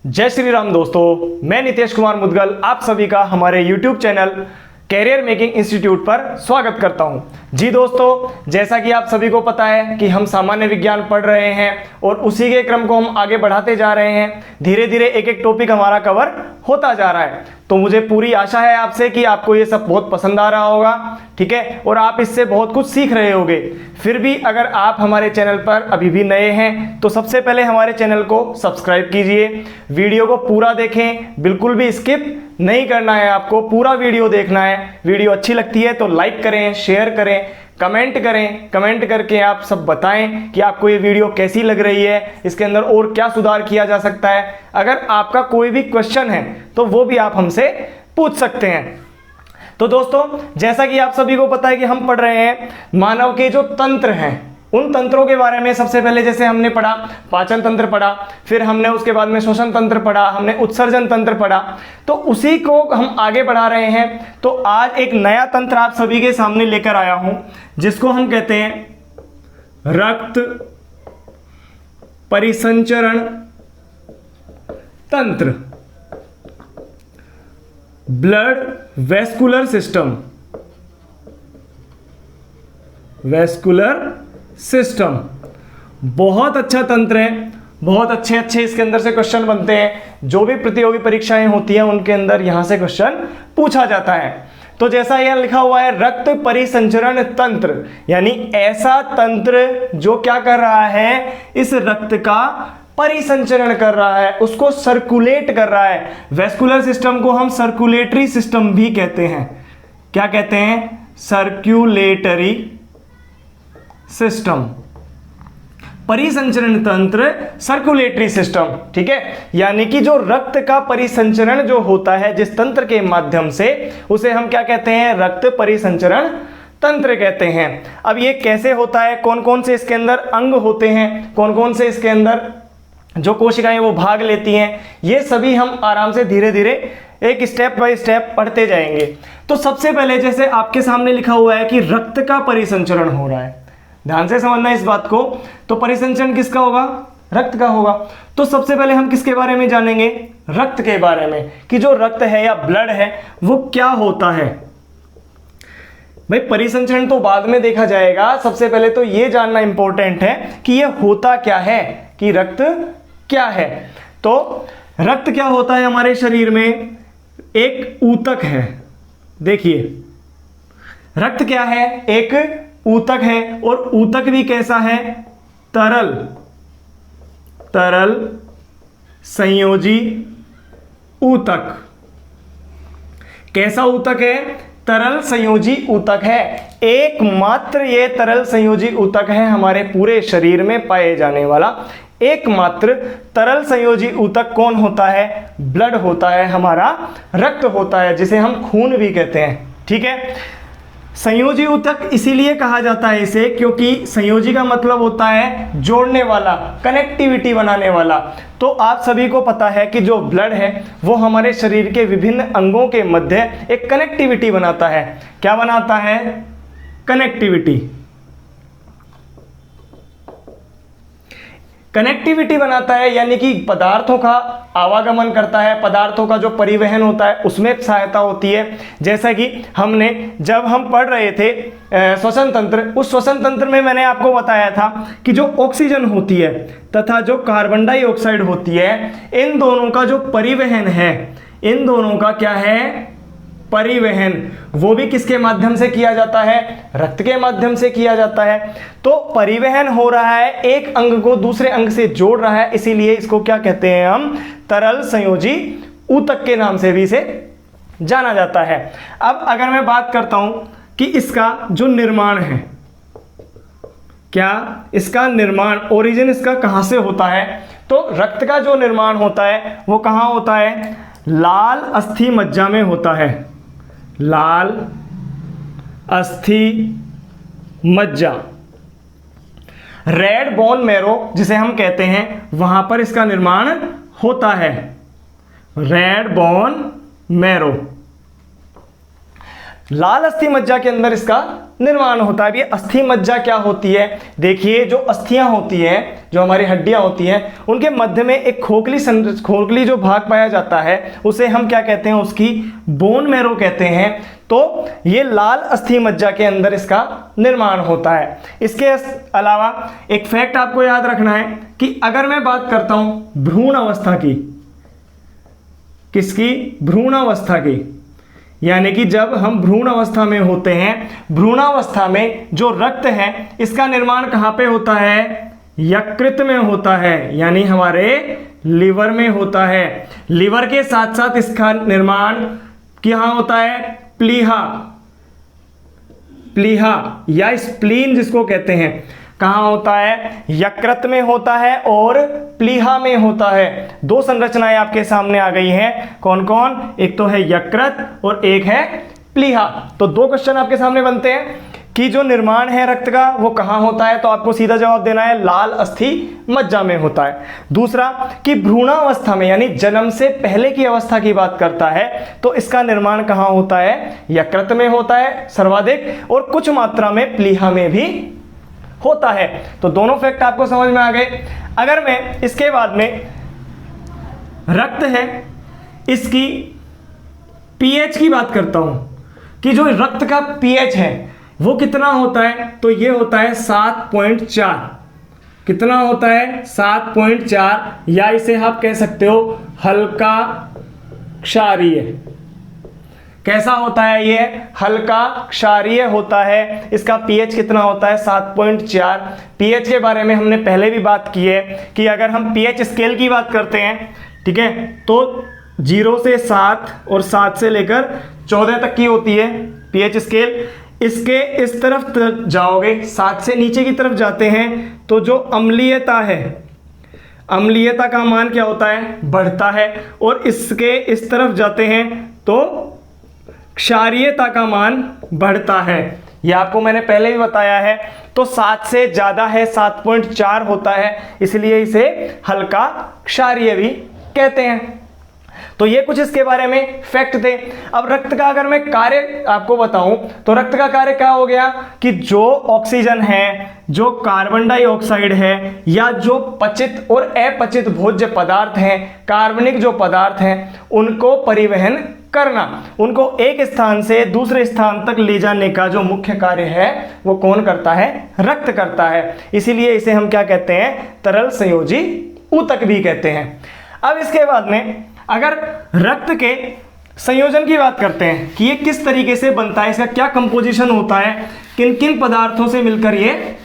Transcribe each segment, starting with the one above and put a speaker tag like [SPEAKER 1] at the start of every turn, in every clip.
[SPEAKER 1] जय श्री राम दोस्तों, मैं नितेश कुमार मुदगल आप सभी का हमारे YouTube channel Career Making Institute पर स्वागत करता हूं। जी दोस्तों, जैसा कि आप सभी को पता है कि हम सामान्य विज्ञान पढ़ रहे हैं और उसी के क्रम को हम आगे बढ़ाते जा रहे हैं। धीरे धीरे एक एक टॉपिक हमारा कवर होता जा रहा है, तो मुझे पूरी आशा है आपसे कि आपको ये सब बहुत पसंद आ रहा होगा, ठीक है, और आप इससे बहुत कुछ सीख रहे होंगे। फिर भी अगर आप हमारे चैनल पर अभी भी नए हैं तो सबसे पहले हमारे चैनल को सब्सक्राइब कीजिए, वीडियो को पूरा देखें, बिल्कुल भी स्किप नहीं करना है, आपको पूरा वीडियो देखना है। वीडियो अच्छी लगती है तो लाइक करें, शेयर करें, कमेंट करें, कमेंट करके आप सब बताएं कि आपको ये वीडियो कैसी लग रही है, इसके अंदर और क्या सुधार किया जा सकता है। अगर आपका कोई भी क्वेश्चन है तो वो भी आप हमसे पूछ सकते हैं। तो दोस्तों, जैसा कि आप सभी को पता है कि हम पढ़ रहे हैं मानव के जो तंत्र हैं उन तंत्रों के बारे में। सबसे पहले जैसे हमने पढ़ा पाचन तंत्र पढ़ा, फिर हमने उसके बाद में श्वसन तंत्र पढ़ा, हमने उत्सर्जन तंत्र पढ़ा, तो उसी को हम आगे बढ़ा रहे हैं। तो आज एक नया तंत्र आप सभी के सामने लेकर आया हूं जिसको हम कहते हैं रक्त परिसंचरण तंत्र, blood vascular system, vascular system. बहुत अच्छा तंत्र है, बहुत अच्छे अच्छे इसके अंदर से क्वेश्चन बनते हैं। जो भी प्रतियोगी परीक्षाएं होती हैं उनके अंदर यहां से क्वेश्चन पूछा जाता है। तो जैसा यहां लिखा हुआ है रक्त परिसंचरण तंत्र, यानी ऐसा तंत्र जो क्या कर रहा है, इस रक्त का परिसंचरण कर रहा है, उसको सर्कुलेट कर रहा है। वेस्कुलर सिस्टम को हम सर्कुलेटरी सिस्टम भी कहते हैं। क्या कहते हैं? सर्कुलेटरी सिस्टम, परिसंचरण तंत्र, सर्कुलेटरी सिस्टम, ठीक है। यानी कि जो रक्त का परिसंचरण जो होता है जिस तंत्र के माध्यम से, उसे हम क्या कहते हैं? रक्त परिसंचरण तंत्र कहते हैं। अब ये कैसे होता है, कौन कौन से इसके अंदर अंग होते हैं, कौन कौन से इसके अंदर जो कोशिकाएं वो भाग लेती हैं, ये सभी हम आराम से धीरे धीरे एक स्टेप बाय स्टेप पढ़ते जाएंगे। तो सबसे पहले जैसे आपके सामने लिखा हुआ है कि रक्त का परिसंचरण हो रहा है, ध्यान से समझना इस बात को। तो परिसंचरण किसका होगा? रक्त का होगा। तो सबसे पहले हम किसके बारे में जानेंगे? रक्त के बारे में, कि जो रक्त है या ब्लड है वो क्या होता है। भाई परिसंचरण तो बाद में देखा जाएगा, सबसे पहले तो ये जानना इंपॉर्टेंट है कि ये होता क्या है, कि रक्त क्या है। तो रक्त क्या होता है हमारे शरीर में? एक ऊतक है। देखिए रक्त क्या है? एक ऊतक है, और ऊतक भी कैसा है? तरल, तरल संयोजी ऊतक। कैसा ऊतक है? तरल संयोजी ऊतक है। एकमात्र ये तरल संयोजी ऊतक है हमारे पूरे शरीर में पाए जाने वाला। एकमात्र तरल संयोजी ऊतक कौन होता है? ब्लड होता है, हमारा रक्त होता है, जिसे हम खून भी कहते हैं, ठीक है। संयोजी ऊतक इसीलिए कहा जाता है इसे क्योंकि संयोजी का मतलब होता है जोड़ने वाला, कनेक्टिविटी बनाने वाला। तो आप सभी को पता है कि जो ब्लड है वो हमारे शरीर के विभिन्न अंगों के मध्य एक कनेक्टिविटी बनाता है। क्या बनाता है? कनेक्टिविटी, कनेक्टिविटी बनाता है, यानी कि पदार्थों का आवागमन करता है, पदार्थों का जो परिवहन होता है उसमें सहायता होती है। जैसा कि हमने जब हम पढ़ रहे थे श्वसन तंत्र, उस श्वसन तंत्र में मैंने आपको बताया था कि जो ऑक्सीजन होती है तथा जो कार्बन डाइऑक्साइड होती है, इन दोनों का जो परिवहन है, इन दोनों का क्या है? परिवहन। वो भी किसके माध्यम से किया जाता है? रक्त के माध्यम से किया जाता है। तो परिवहन हो रहा है, एक अंग को दूसरे अंग से जोड़ रहा है, इसीलिए इसको क्या कहते हैं हम? तरल संयोजी ऊतक के नाम से भी इसे जाना जाता है। अब अगर मैं बात करता हूं कि इसका जो निर्माण है, क्या इसका निर्माण, ओरिजिन इसका कहां से होता है, तो रक्त का जो निर्माण होता है वो कहां होता है? लाल अस्थि मज्जा में होता है। लाल अस्थि मज्जा, रेड बोन मैरो जिसे हम कहते हैं, वहां पर इसका निर्माण होता है। Red bone marrow. लाल अस्थि मज्जा के अंदर इसका निर्माण होता है। अब ये अस्थि मज्जा क्या होती है? देखिए, जो अस्थियां होती हैं, जो हमारी हड्डियां होती हैं, उनके मध्य में एक खोखली जो भाग पाया जाता है उसे हम क्या कहते हैं? उसकी बोन मैरो कहते हैं। तो ये लाल अस्थि मज्जा के अंदर इसका निर्माण होता है। इसके अलावा एक फैक्ट आपको याद रखना है कि अगर मैं बात करता हूं भ्रूण अवस्था की, किसकी? भ्रूण अवस्था की, यानी कि जब हम भ्रूण अवस्था में होते हैं, भ्रूणावस्था में जो रक्त है इसका निर्माण कहां पे होता है? यकृत में होता है, यानी हमारे लीवर में होता है। लीवर के साथ साथ इसका निर्माण कहां होता है? प्लीहा या स्प्लीन जिसको कहते हैं, कहां होता है? यकृत में होता है और प्लीहा में होता है। दो संरचनाएं आपके सामने आ गई हैं। कौन कौन? एक तो है यकृत और एक है प्लीहा। तो दो क्वेश्चन आपके सामने बनते हैं कि जो निर्माण है रक्त का वो कहां होता है, तो आपको सीधा जवाब देना है लाल अस्थि मज्जा में होता है। दूसरा कि भ्रूणावस्था में, यानी जन्म से पहले की अवस्था की बात करता है, तो इसका निर्माण कहां होता है? यकृत में होता है सर्वाधिक, और कुछ मात्रा में प्लीहा में भी होता है। तो दोनों फैक्ट आपको समझ में आ गए। अगर मैं इसके बाद में रक्त है इसकी पीएच की बात करता हूं कि जो रक्त का पीएच है वो कितना होता है, तो ये होता है 7.4। कितना होता है? 7.4, या इसे आप कह सकते हो हल्का क्षारीय। कैसा होता है ये? हल्का क्षारीय होता है। इसका पीएच कितना होता है? 7.4। पीएच के बारे में हमने पहले भी बात की है कि अगर हम पीएच स्केल की बात करते हैं, ठीक है, तो 0 से 7 और 7 से लेकर 14 तक की होती है पीएच स्केल। इसके इस तरफ जाओगे, 7 से नीचे की तरफ जाते हैं तो जो अम्लीयता है, अम्लीयता का मान क्या होता है? बढ़ता है। और इसके इस तरफ जाते हैं तो क्षारीयता का मान बढ़ता है। यह आपको मैंने पहले भी बताया है। तो 7 से ज़्यादा है, 7.4 होता है, इसलिए इसे हल्का क्षारीय भी कहते हैं। तो ये कुछ इसके बारे में फैक्ट थे। अब रक्त का अगर मैं कार्य आपको बताऊं तो रक्त का कार्य क्या हो गया कि जो ऑक्सीजन है, जो कार्बन डाइऑक्साइड है, या जो पचित और अपचित भोज्य पदार्थ हैं, कार्बनिक जो पदार्थ हैं, उनको परिवहन करना, उनको एक स्थान से दूसरे स्थान तक ले जाने का जो मुख्य कार्य है वो कौन करता है? रक्त करता है। इसीलिए इसे हम क्या कहते हैं? तरल संयोजी ऊतक भी कहते हैं। अब इसके बाद में अगर रक्त के संयोजन की बात करते हैं कि ये किस तरीके से बनता है, इसका क्या कंपोजिशन होता है, किन किन पदार्थों से मिलकर ये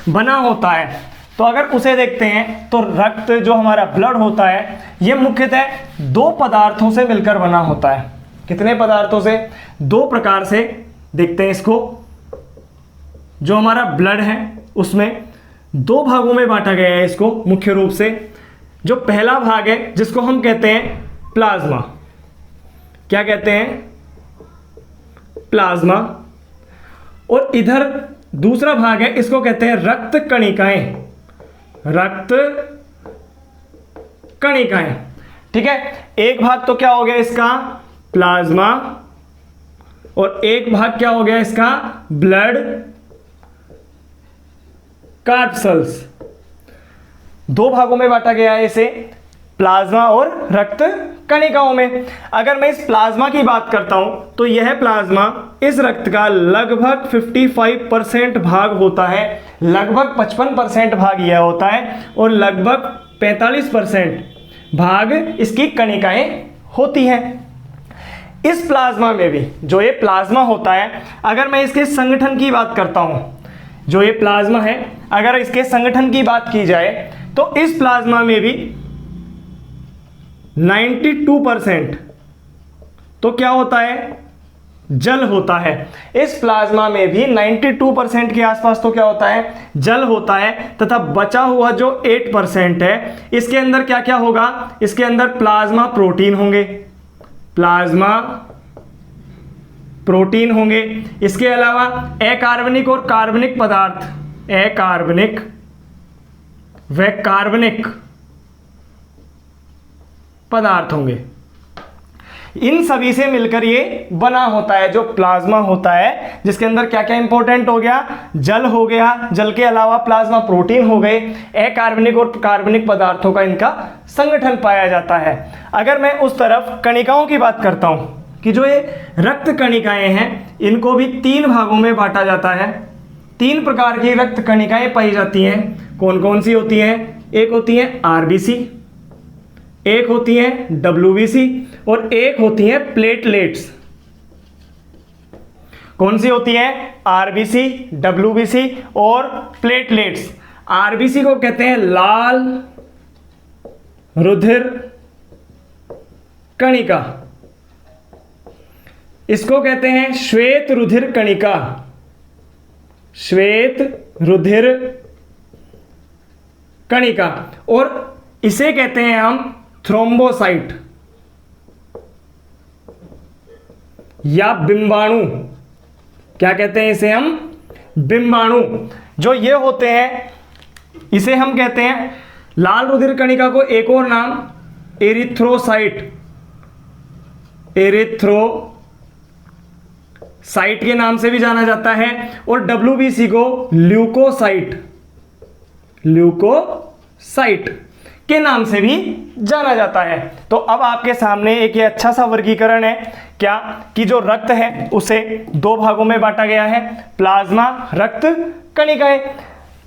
[SPEAKER 1] बना होता है, तो अगर उसे देखते हैं तो रक्त जो हमारा ब्लड होता है ये मुख्यतः 2 पदार्थों से मिलकर बना होता है। कितने पदार्थों से? 2 प्रकार से देखते हैं इसको। जो हमारा ब्लड है उसमें 2 भागों में बांटा गया है इसको मुख्य रूप से। जो पहला भाग है जिसको हम कहते हैं प्लाज्मा, क्या कहते हैं? प्लाज्मा। और इधर दूसरा भाग है, इसको कहते हैं रक्त कणिकाएं, रक्त कणिकाएं। ठीक है, एक भाग तो क्या हो गया इसका? प्लाज्मा, और एक भाग क्या हो गया इसका? Blood corpuscles. 2 भागों में बांटा गया है इसे, प्लाज्मा और रक्त कणिकाओं में। अगर मैं इस प्लाज्मा की बात करता हूं तो यह प्लाज्मा इस रक्त का लगभग 55% भाग होता है, लगभग 55% भाग यह होता है, और लगभग 45% भाग इसकी कणिकाएं होती हैं। इस प्लाज्मा में भी जो ये प्लाज्मा होता है, अगर मैं इसके संगठन की बात करता हूं, जो ये प्लाज्मा है अगर इसके संगठन की बात की जाए तो इस प्लाज्मा में भी 92% तो क्या होता है? जल होता है। इस प्लाज्मा में भी 92% के आसपास तो क्या होता है? जल होता है। तथा बचा हुआ जो 8% है इसके अंदर क्या क्या होगा? इसके अंदर प्लाज्मा प्रोटीन होंगे, प्लाज्मा प्रोटीन होंगे। इसके अलावा अकार्बनिक और कार्बनिक पदार्थ, अकार्बनिक व कार्बनिक पदार्थ होंगे। इन सभी से मिलकर ये बना होता है जो प्लाज्मा होता है, जिसके अंदर क्या क्या इंपॉर्टेंट हो गया, जल हो गया, जल के अलावा प्लाज्मा प्रोटीन हो गए, अकार्बनिक और कार्बनिक पदार्थों का इनका संगठन पाया जाता है। अगर मैं उस तरफ कणिकाओं की बात करता हूं कि जो ये रक्त कणिकाएं हैं इनको भी 3 भागों में बांटा जाता है। 3 प्रकार की रक्त कणिकाएं पाई जाती हैं। कौन कौन सी होती हैं? एक होती है आरबीसी, एक होती है डब्ल्यूबीसी और एक होती है प्लेटलेट्स। कौन सी होती है? आरबीसी, डब्ल्यूबीसी और प्लेटलेट्स। आरबीसी को कहते हैं लाल रुधिर कणिका, इसको कहते हैं श्वेत रुधिर कणिका, श्वेत रुधिर कणिका, और इसे कहते हैं हम थ्रोम्बोसाइट या बिंबाणु। क्या कहते हैं इसे हम? बिंबाणु। जो ये होते हैं इसे हम कहते हैं, लाल रुधिर कणिका को एक और नाम एरिथ्रोसाइट, एरिथ्रोसाइट के नाम से भी जाना जाता है, और डब्ल्यूबीसी को ल्यूकोसाइट, ल्यूकोसाइट के नाम से भी जाना जाता है। तो अब आपके सामने एक ये अच्छा सा वर्गीकरण है क्या कि जो रक्त है उसे 2 भागों में बांटा गया है, प्लाज्मा, रक्त कणिकाएं।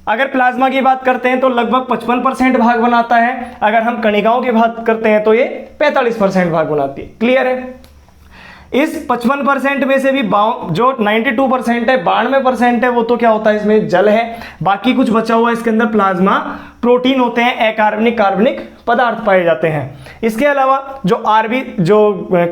[SPEAKER 1] अगर प्लाज्मा की बात करते हैं तो लगभग 55% भाग बनाता है, अगर हम कणिकाओं की बात करते हैं तो ये 45% भाग बनाती है। क्लियर है? इस 55% में से भी जो 92% है, 92% है, वो तो क्या होता है, इसमें जल है। बाकी कुछ बचा हुआ इसके अंदर प्लाज्मा प्रोटीन होते हैं, अकार्बनिक कार्बनिक पदार्थ पाए जाते हैं। इसके अलावा जो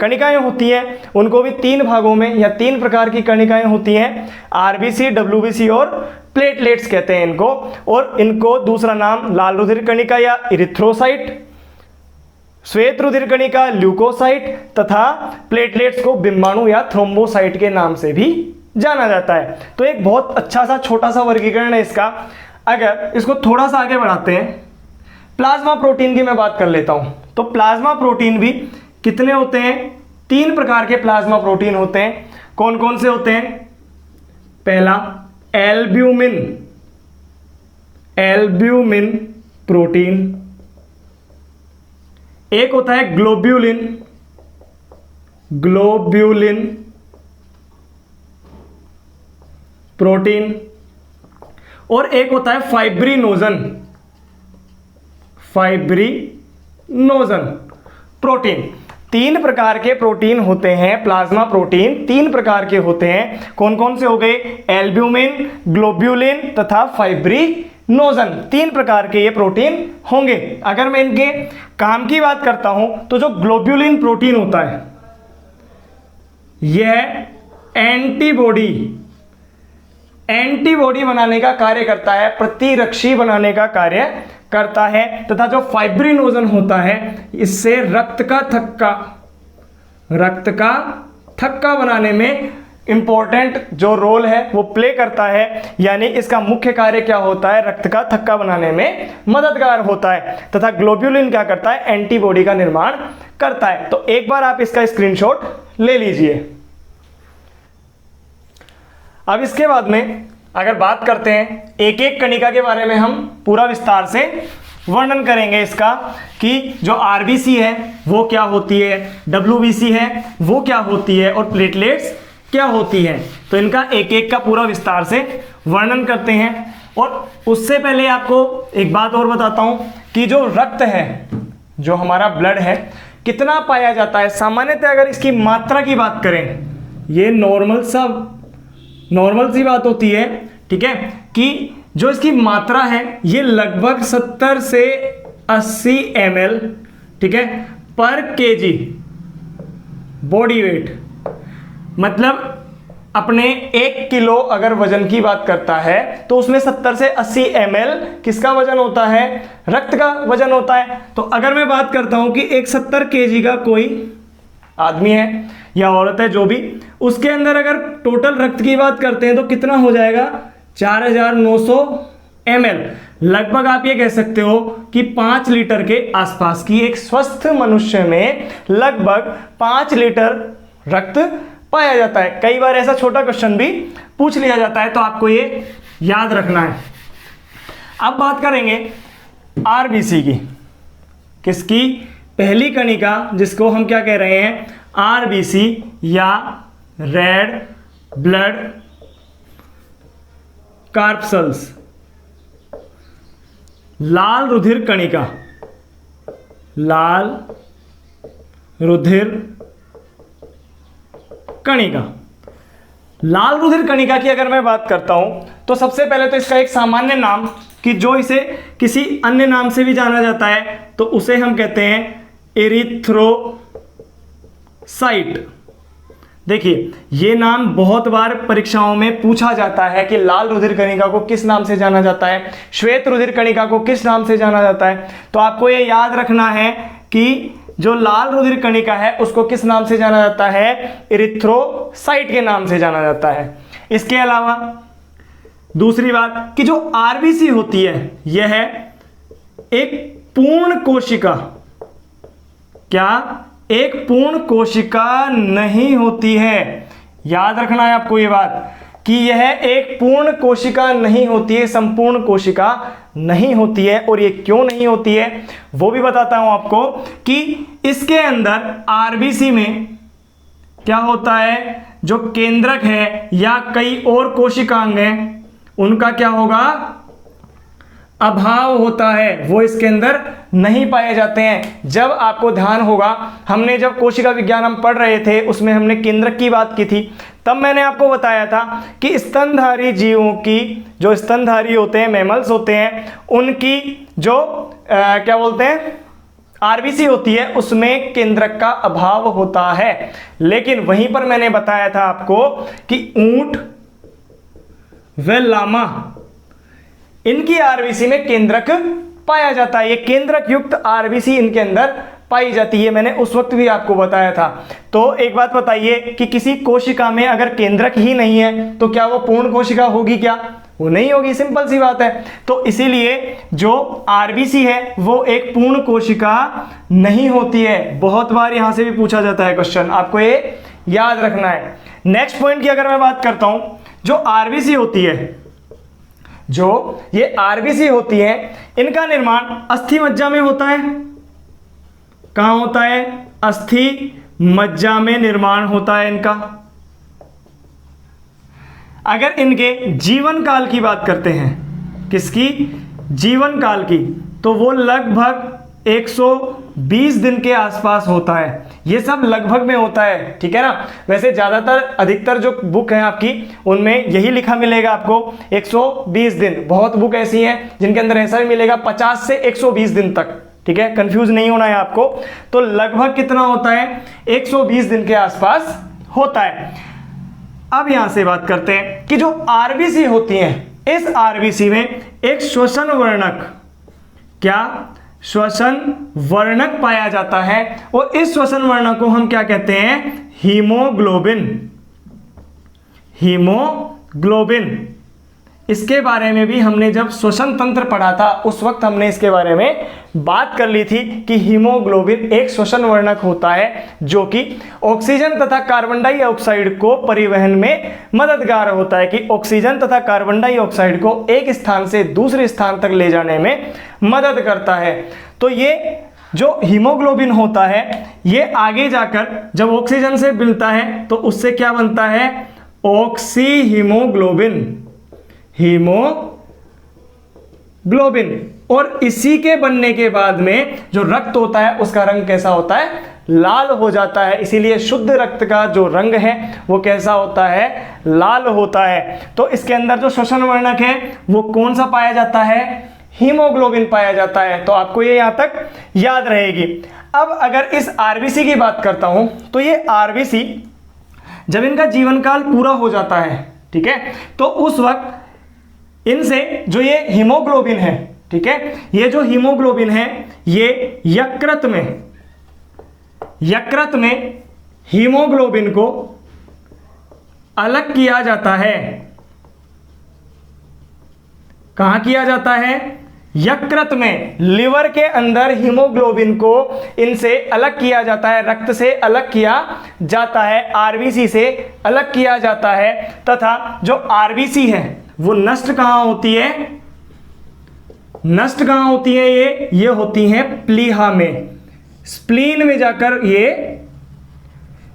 [SPEAKER 1] कणिकाएं होती हैं उनको भी 3 भागों में या 3 प्रकार की कणिकाएं होती हैं, आरबीसी, डब्ल्यूबीसी और प्लेटलेट्स कहते हैं इनको। और इनको दूसरा नाम लाल रुधिर कणिका या इरिथ्रोसाइट, श्वेत रुधिर कणिका ल्यूकोसाइट तथा प्लेटलेट्स को बिंबाणु या थ्रोम्बोसाइट के नाम से भी जाना जाता है। तो एक बहुत अच्छा सा छोटा सा वर्गीकरण है इसका। अगर इसको थोड़ा सा आगे बढ़ाते हैं, प्लाज्मा प्रोटीन की मैं बात कर लेता हूं। तो प्लाज्मा प्रोटीन भी कितने होते हैं? 3 प्रकार के प्लाज्मा प्रोटीन होते हैं। कौन कौन से होते हैं? पहला एल्ब्यूमिन, एल्ब्यूमिन प्रोटीन। एक होता है ग्लोब्यूलिन, ग्लोब्यूलिन प्रोटीन, और एक होता है फाइब्रिनोजन, फाइब्रिनोजन प्रोटीन। 3 प्रकार के प्रोटीन होते हैं, प्लाज्मा प्रोटीन 3 प्रकार के होते हैं। कौन कौन से हो गए? एल्ब्यूमिन, ग्लोब्यूलिन तथा फाइब्रिनोजन। 3 प्रकार के ये प्रोटीन होंगे। अगर मैं इनके काम की बात करता हूं तो जो ग्लोब्यूलिन प्रोटीन होता है यह एंटीबॉडी बनाने का कार्य करता है, प्रतिरक्षी बनाने का कार्य करता है। तथा जो फाइब्रिनोजन होता है इससे रक्त का थक्का बनाने में इंपॉर्टेंट जो रोल है वो प्ले करता है। यानी इसका मुख्य कार्य क्या होता है? रक्त का थक्का बनाने में मददगार होता है। तथा ग्लोब्यूलिन क्या करता है? एंटीबॉडी का निर्माण करता है। तो एक बार आप इसका स्क्रीनशॉट ले लीजिए। अब इसके बाद में अगर बात करते हैं एक एक कणिका के बारे में, हम पूरा विस्तार से वर्णन करेंगे इसका कि जो आरबीसी है वो क्या होती है, डब्ल्यूबीसी है वो क्या होती है और प्लेटलेट्स क्या होती है। तो इनका एक एक का पूरा विस्तार से वर्णन करते हैं। और उससे पहले आपको एक बात और बताता हूं कि जो रक्त है, जो हमारा ब्लड है, कितना पाया जाता है। सामान्यतः अगर इसकी मात्रा की बात करें, ये नॉर्मल सी बात होती है, ठीक है, कि जो इसकी मात्रा है ये लगभग 70 से 80 ml, ठीक है, पर केजी बॉडी वेट। मतलब अपने 1 किलो अगर वजन की बात करता है तो उसमें 70 से 80 ml किसका वजन होता है? रक्त का वजन होता है। तो अगर मैं बात करता हूं कि एक 70 kg का कोई आदमी है या औरत है जो भी, उसके अंदर अगर टोटल रक्त की बात करते हैं तो कितना हो जाएगा? 4900 ml। लगभग आप ये कह सकते हो कि 5 लीटर के आसपास की। एक स्वस्थ मनुष्य में लगभग 5 लीटर रक्त पाया जाता है। कई बार ऐसा छोटा क्वेश्चन भी पूछ लिया जाता है, तो आपको ये याद रखना है। अब बात करेंगे आरबीसी की। किसकी? पहली कणिका, जिसको हम क्या कह रहे हैं? आरबीसी या रेड ब्लड कार्पसल्स, लाल रुधिर कणिका। लाल रुधिर कणिका। लाल रुधिर कणिका की अगर मैं बात करता हूं तो सबसे पहले तो इसका एक सामान्य नाम, कि जो इसे किसी अन्य नाम से भी जाना जाता है, तो उसे हम कहते हैं एरिथ्रोसाइट। देखिए, ये नाम बहुत बार परीक्षाओं में पूछा जाता है कि लाल रुधिर कणिका को किस नाम से जाना जाता है, श्वेत रुधिर कणिका को किस नाम से जाना जाता है। तो आपको ये याद रखना है कि जो लाल रुधिर कणिका है उसको किस नाम से जाना जाता है? एरिथ्रोसाइट के नाम से जाना जाता है। इसके अलावा दूसरी बात कि जो आरबीसी होती है यह है एक पूर्ण कोशिका। क्या? एक पूर्ण कोशिका नहीं होती है। याद रखना है आपको ये बात कि यह एक पूर्ण कोशिका नहीं होती है, संपूर्ण कोशिका नहीं होती है। और ये क्यों नहीं होती है वो भी बताता हूं आपको कि इसके अंदर आरबीसी में क्या होता है, जो केंद्रक है या कई और कोशिकांग हैं उनका क्या होगा? अभाव होता है, वो इसके अंदर नहीं पाए जाते हैं। जब आपको ध्यान होगा, हमने जब कोशिका विज्ञान हम पढ़ रहे थे उसमें हमने केंद्रक की बात की थी, तब मैंने आपको बताया था कि स्तनधारी जीवों की, जो स्तनधारी होते हैं, मैमल्स होते हैं, उनकी जो क्या बोलते हैं, आरबीसी होती है, उसमें केंद्रक का अभाव होता है। लेकिन वहीं पर मैंने बताया था आपको कि ऊंट व लामा, इनकी आरबीसी में केंद्रक पाया जाता है। ये केंद्रक युक्त आरबीसी इनके अंदर पाई जाती है, मैंने उस वक्त भी आपको बताया था। तो एक बात बताइए कि किसी कोशिका में अगर केंद्रक ही नहीं है तो क्या वो पूर्ण कोशिका होगी? क्या वो नहीं होगी, सिंपल सी बात है। तो इसीलिए जो आरबीसी है वो एक पूर्ण कोशिका नहीं होती है। बहुत बार यहां से भी पूछा जाता है क्वेश्चन, आपको ये याद रखना है। नेक्स्ट पॉइंट की अगर मैं बात करता हूं, जो आरबीसी होती है, जो ये आरबीसी होती है, इनका निर्माण अस्थि मज्जा में होता है। कहां होता है? अस्थि मज्जा में निर्माण होता है इनका। अगर इनके जीवन काल की बात करते हैं, किसकी? जीवन काल की, तो वो लगभग 120 दिन के आसपास होता है। ये सब लगभग में होता है, ठीक है ना। वैसे ज्यादातर अधिकतर जो बुक है आपकी उनमें यही लिखा मिलेगा आपको 120 दिन। बहुत बुक ऐसी हैं जिनके अंदर ऐसा भी मिलेगा 50 से 120 दिन तक, ठीक है, कंफ्यूज नहीं होना है आपको। तो लगभग कितना होता है? 120 दिन के आसपास होता है। अब यहां से बात करते हैं कि जो आरबीसी होती हैं, इस आरबीसी में एक श्वसन वर्णक, क्या? श्वसन वर्णक पाया जाता है। और इस श्वसन वर्णक को हम क्या कहते हैं? हीमोग्लोबिन। हीमोग्लोबिन, इसके बारे में भी हमने जब श्वसन तंत्र पढ़ा था उस वक्त हमने इसके बारे में बात कर ली थी कि हीमोग्लोबिन एक श्वसन वर्णक होता है जो कि ऑक्सीजन तथा कार्बन डाइऑक्साइड को परिवहन में मददगार होता है, कि ऑक्सीजन तथा कार्बन डाइऑक्साइड को एक स्थान से दूसरे स्थान तक ले जाने में मदद करता है। तो ये जो हीमोग्लोबिन होता है ये आगे जाकर जब ऑक्सीजन से मिलता है तो उससे क्या बनता है? Oxy haemoglobin. हीमोग्लोबिन। और इसी के बनने के बाद में जो रक्त होता है उसका रंग कैसा होता है? लाल हो जाता है। इसीलिए शुद्ध रक्त का जो रंग है वो कैसा होता है? लाल होता है। तो इसके अंदर जो श्वसन वर्णक है वो कौन सा पाया जाता है? हीमोग्लोबिन पाया जाता है। तो आपको ये यहां तक याद रहेगी। अब अगर इस आरबीसी की बात करता हूं तो ये आरबीसी जब इनका जीवन काल पूरा हो जाता है, ठीक है, तो उस वक्त इनसे जो ये हीमोग्लोबिन है, ठीक है, ये जो हीमोग्लोबिन है ये यकृत में हीमोग्लोबिन को अलग किया जाता है। कहां किया जाता है? यकृत में, लिवर के अंदर हीमोग्लोबिन को इनसे अलग किया जाता है, रक्त से अलग किया जाता है, आरबीसी से अलग किया जाता है, तथा जो आरबीसी है वो नष्ट कहां होती है, नष्ट कहां होती है, ये होती हैं प्लीहा में, स्प्लीन में जाकर ये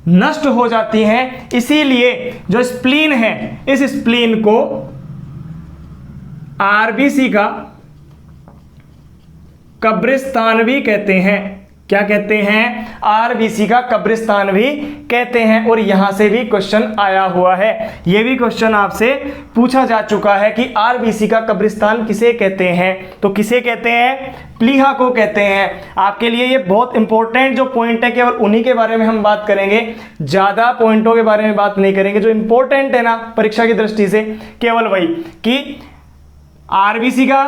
[SPEAKER 1] नष्ट हो जाती हैं। इसीलिए जो स्प्लीन है, इस स्प्लीन को आरबीसी का कब्रिस्तान भी कहते हैं। क्या कहते हैं? आरबीसी का कब्रिस्तान भी कहते हैं। और यहां से भी क्वेश्चन आया हुआ है, यह भी क्वेश्चन आपसे पूछा जा चुका है कि आरबीसी का कब्रिस्तान किसे कहते हैं। तो किसे कहते हैं? प्लीहा को कहते हैं। आपके लिए ये बहुत इंपॉर्टेंट जो पॉइंट है, केवल उन्हीं के बारे में हम बात करेंगे, ज्यादा पॉइंटों के बारे में बात नहीं करेंगे। जो इंपॉर्टेंट है ना परीक्षा की दृष्टि से, केवल वही कि आरबीसी का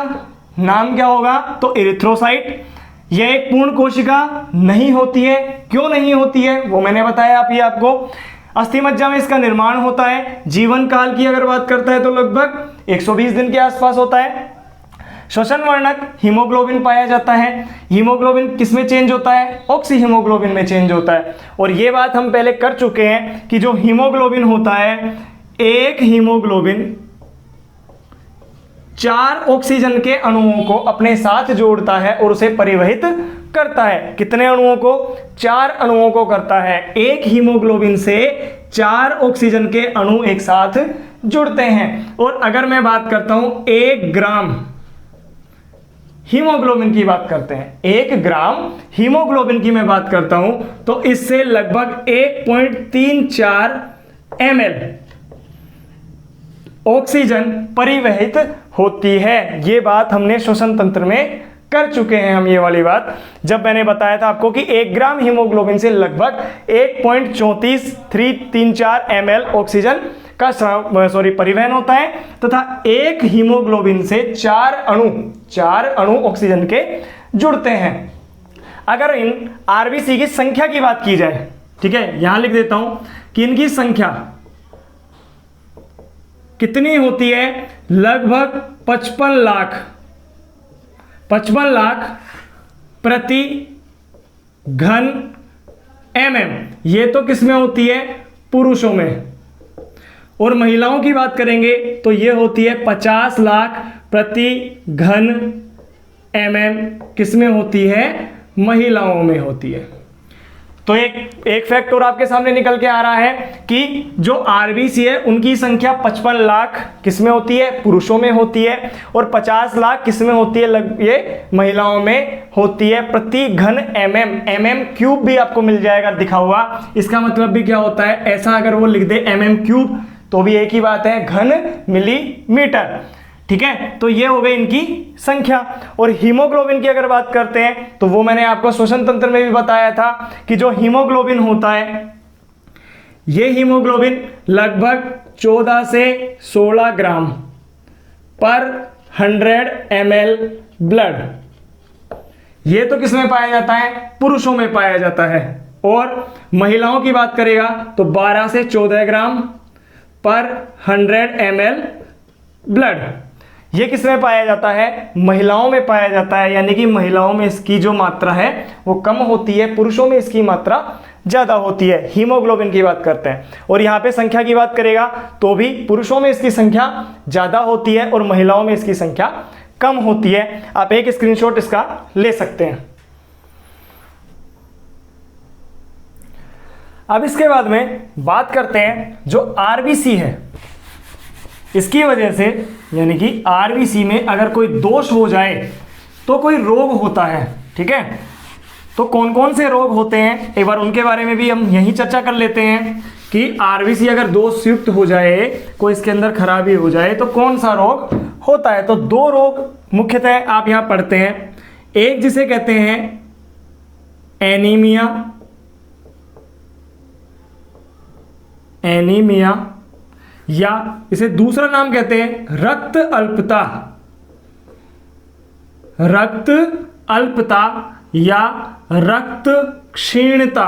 [SPEAKER 1] नाम क्या होगा, तो इरिथ्रोसाइट। यह एक पूर्ण कोशिका नहीं होती है। क्यों नहीं होती है वो मैंने बताया अभी आपको। अस्थिमज्जा में इसका निर्माण होता है। जीवन काल की अगर बात करता है तो लगभग 120 दिन के आसपास होता है। श्वसन वर्णक हीमोग्लोबिन पाया जाता है। हीमोग्लोबिन किस में चेंज होता है? ऑक्सी हीमोग्लोबिन में चेंज होता है। और ये बात हम पहले कर चुके हैं कि जो हीमोग्लोबिन होता है, एक हीमोग्लोबिन 4 ऑक्सीजन के अणुओं को अपने साथ जोड़ता है और उसे परिवहित करता है। कितने अणुओं को? 4 अणुओं को करता है। एक हीमोग्लोबिन से 4 ऑक्सीजन के अणु एक साथ जुड़ते हैं। और अगर मैं बात करता हूं 1 ग्राम हीमोग्लोबिन की बात करते हैं, 1 ग्राम हीमोग्लोबिन की मैं बात करता हूं, तो इससे लगभग 1.34 ml ऑक्सीजन परिवहित होती है। ये बात हमने श्वसन तंत्र में कर चुके हैं हम, ये वाली बात जब मैंने बताया था आपको कि 1 ग्राम हीमोग्लोबिन से लगभग 1.34 ml ऑक्सीजन का परिवहन होता है, तथा एक हीमोग्लोबिन से 4 अणु ऑक्सीजन के जुड़ते हैं। अगर इन आरबीसी की संख्या की बात की जाए, ठीक है, यहां लिख देता हूं कि इनकी संख्या कितनी होती है? लगभग 55 लाख प्रति घन mm। ये तो किसमें होती है? पुरुषों में। और महिलाओं की बात करेंगे तो ये होती है 50 लाख प्रति घन mm। किसमें होती है? महिलाओं में होती है। तो एक फैक्ट और आपके सामने निकल के आ रहा है कि जो आरबीसी है उनकी संख्या 55 लाख किसमें होती है? पुरुषों में होती है। और 50 लाख किसमें होती है? ये महिलाओं में होती है प्रति घन mm क्यूब भी आपको मिल जाएगा दिखा हुआ। इसका मतलब भी क्या होता है? ऐसा अगर वो लिख दे mm क्यूब तो भी एक ही बात है, घन मिलीमीटर। ठीक है, तो ये हो गई इनकी संख्या। और हीमोग्लोबिन की अगर बात करते हैं तो वो मैंने आपको श्वसन तंत्र में भी बताया था कि जो हीमोग्लोबिन होता है, ये हीमोग्लोबिन लगभग 14 से 16 ग्राम पर 100 ml ब्लड, ये तो किसमें पाया जाता है? पुरुषों में पाया जाता है। और महिलाओं की बात करेगा तो 12 से 14 ग्राम पर 100 ml ब्लड, ये किसमें पाया जाता है? महिलाओं में पाया जाता है। यानी कि महिलाओं में इसकी जो मात्रा है वो कम होती है, पुरुषों में इसकी मात्रा ज्यादा होती है। हीमोग्लोबिन की बात करते हैं। और यहाँ पे संख्या की बात करेगा तो भी पुरुषों में इसकी संख्या ज्यादा होती है और महिलाओं में इसकी संख्या कम होती है। आप एक स्क्रीनशॉट इसका ले सकते हैं। अब इसके बाद में बात करते हैं जो आरबीसी है, इसकी वजह से, यानी कि आरबीसी में अगर कोई दोष हो जाए तो कोई रोग होता है। ठीक है, तो कौन कौन से रोग होते हैं एक बार उनके बारे में भी हम यहीं चर्चा कर लेते हैं कि आरबीसी अगर दोष युक्त हो जाए, कोई इसके अंदर खराबी हो जाए तो कौन सा रोग होता है। तो 2 रोग मुख्यतः आप यहां पढ़ते हैं। एक जिसे कहते हैं एनीमिया, या इसे दूसरा नाम कहते हैं रक्त अल्पता या रक्त क्षीणता।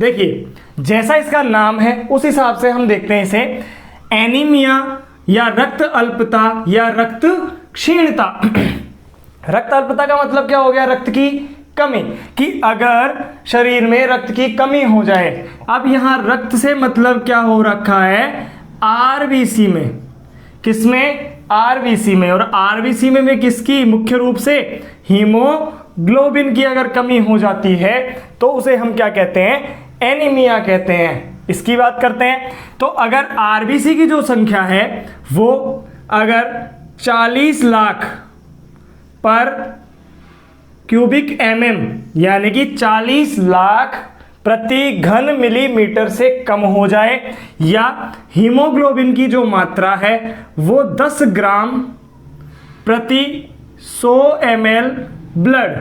[SPEAKER 1] देखिए, जैसा इसका नाम है उस हिसाब से हम देखते हैं इसे। एनीमिया या रक्त अल्पता या रक्त क्षीणता। रक्त अल्पता का मतलब क्या हो गया? रक्त की कमी, कि अगर शरीर में रक्त की कमी हो जाए। अब यहां रक्त से मतलब क्या हो रखा है? आरबीसी में। किसमें? आरबीसी में। और आरबीसी में किसकी? मुख्य रूप से हीमोग्लोबिन की अगर कमी हो जाती है तो उसे हम क्या कहते हैं? एनीमिया कहते हैं। इसकी बात करते हैं। तो अगर आरबीसी की जो संख्या है वो अगर 40 लाख पर क्यूबिक एमएम यानी कि 40 लाख प्रति घन मिलीमीटर से कम हो जाए, या हीमोग्लोबिन की जो मात्रा है वो 10 ग्राम प्रति 100 ml ब्लड,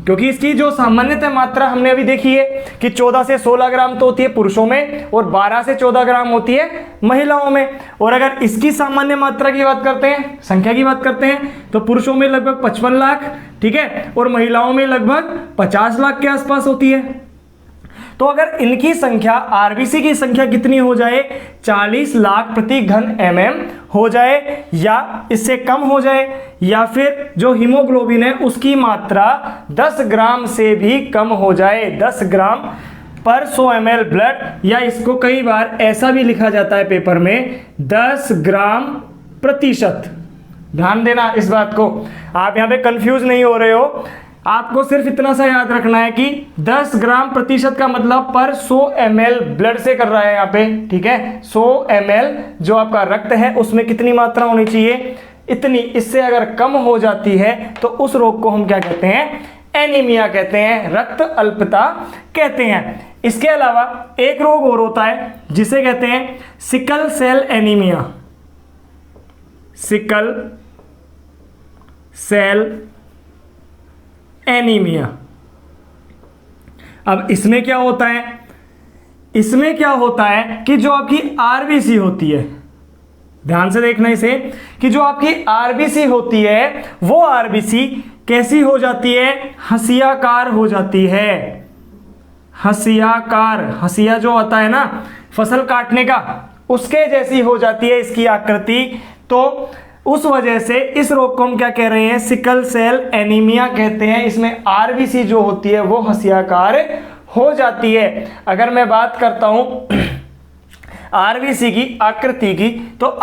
[SPEAKER 1] क्योंकि इसकी जो सामान्यतः मात्रा हमने अभी देखी है कि 14 से 16 ग्राम तो होती है पुरुषों में और 12 से 14 ग्राम होती है महिलाओं में। और अगर इसकी सामान्य मात्रा की बात करते हैं, संख्या की बात करते हैं, तो पुरुषों में लगभग 55 लाख, ठीक है, और महिलाओं में लगभग 50 लाख के आसपास होती है। तो अगर इनकी संख्या, आरबीसी की संख्या कितनी हो जाए? 40 लाख प्रति घन एमएम हो जाए, या इससे कम हो जाए, या फिर जो हीमोग्लोबिन है उसकी मात्रा 10 ग्राम से भी कम हो जाए, 10 ग्राम पर 100 ml ब्लड, या इसको कई बार ऐसा भी लिखा जाता है पेपर में 10 ग्राम प्रतिशत। ध्यान देना इस बात को, आप यहाँ पे कंफ्यूज नहीं हो रहे हो। आपको सिर्फ इतना सा याद रखना है कि 10 ग्राम प्रतिशत का मतलब पर 100 ml ब्लड से कर रहा है यहाँ पे, ठीक है। 100 ml जो आपका रक्त है उसमें कितनी मात्रा होनी चाहिए? इतनी। इससे अगर कम हो जाती है तो उस रोग को हम क्या कहते हैं? एनीमिया कहते हैं, रक्त अल्पता कहते हैं। इसके अलावा एक रोग और होता है जिसे कहते हैं sickle cell anaemia. Sickle cell anaemia. अब इसमें क्या होता है? इसमें क्या होता है कि जो आपकी आरबीसी होती है, ध्यान से देखना इसे, कि जो आपकी आरबीसी होती है वो आरबीसी कैसी हो जाती है? हसियाकार हो जाती है। हसियाकार, हसिया जो होता है ना फसल काटने का, उसके जैसी हो जाती है इसकी आकृति। तो उस वजह से इस रोग को हम क्या कह रहे हैं? सिकल सेल एनीमिया कहते हैं। इसमें आरबीसी जो होती है वो हसियाकार हो जाती है। अगर मैं बात करता हूं आरबीसी की आकृति की, तो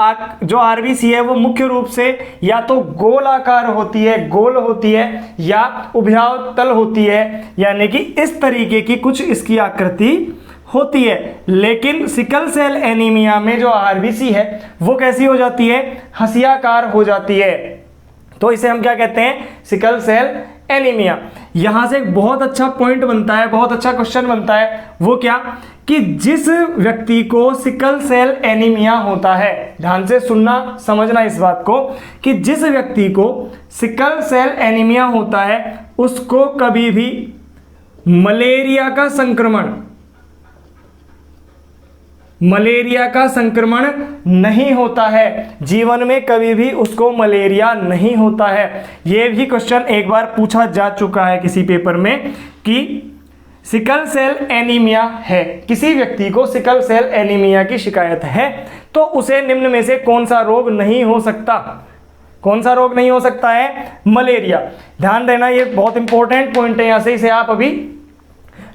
[SPEAKER 1] जो आरबीसी है वो मुख्य रूप से या तो गोलाकार होती है, गोल होती है, या उभयातल होती है, यानी कि इस तरीके की कुछ इसकी आकृति होती है। लेकिन सिकल सेल एनीमिया में जो आरबीसी है वो कैसी हो जाती है? हसियाकार हो जाती है। तो इसे हम क्या कहते हैं? Sickle cell anaemia. यहां से एक बहुत अच्छा पॉइंट बनता है, बहुत अच्छा क्वेश्चन बनता है, वो क्या? कि जिस व्यक्ति को सिकल सेल एनीमिया होता है, ध्यान से सुनना, समझना इस बात को, कि जिस व्यक्ति को सिकल सेल एनीमिया होता है उसको कभी भी मलेरिया का संक्रमण नहीं होता है। जीवन में कभी भी उसको मलेरिया नहीं होता है। यह भी क्वेश्चन एक बार पूछा जा चुका है किसी पेपर में कि सिकल सेल एनीमिया है, किसी व्यक्ति को सिकल सेल एनीमिया की शिकायत है तो उसे निम्न में से कौन सा रोग नहीं हो सकता? कौन सा रोग नहीं हो सकता है? मलेरिया। ध्यान देना, ये बहुत इंपॉर्टेंट पॉइंट है, यहां से इसे आप अभी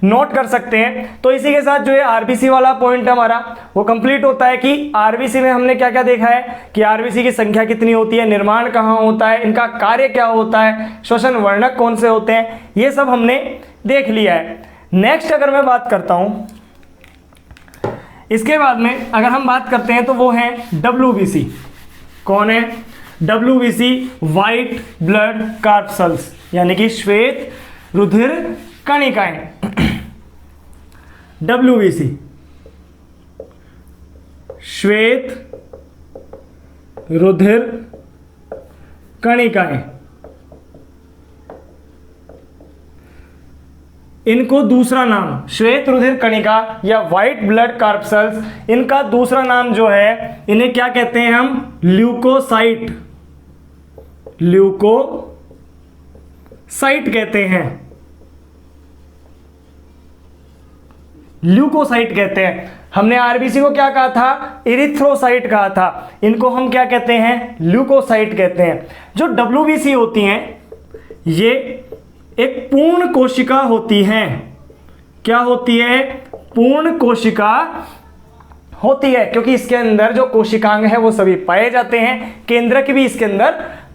[SPEAKER 1] नोट कर सकते हैं। तो इसी के साथ जो है आरबीसी वाला पॉइंट हमारा वो कंप्लीट होता है कि आरबीसी में हमने क्या क्या देखा है, कि आरबीसी की संख्या कितनी होती है, निर्माण कहाँ होता है, इनका कार्य क्या होता है, श्वसन वर्णक कौन से होते हैं, ये सब हमने देख लिया है। नेक्स्ट अगर मैं बात करता हूं, इसके बाद में अगर हम बात करते हैं तो वो है डब्ल्यूबीसी। कौन है? डब्ल्यूबीसी, व्हाइट ब्लड कार्पसल्स, यानी कि श्वेत रुधिर कणिकाएं। डब्ल्यूबीसी, श्वेत रुधिर कणिकाएं, इनको दूसरा नाम श्वेत रुधिर कणिका या व्हाइट ब्लड कार्पसल्स, इनका दूसरा नाम जो है, इन्हें क्या कहते हैं हम? ल्यूकोसाइट। ल्यूकोसाइट कहते हैं। ल्यूकोसाइट कहते हैं। हमने आरबीसी को क्या कहा था, इरिथ्रोसाइट कहा था, इनको हम क्या कहते हैं, ल्यूकोसाइट कहते हैं। जो डब्ल्यूबीसी होती हैं ये एक पूर्ण कोशिका होती हैं। क्या होती है, पूर्ण कोशिका होती है, क्योंकि इसके अंदर जो कोशिकांग है वो सभी पाए जाते हैं, केंद्रक भी इसके अंदर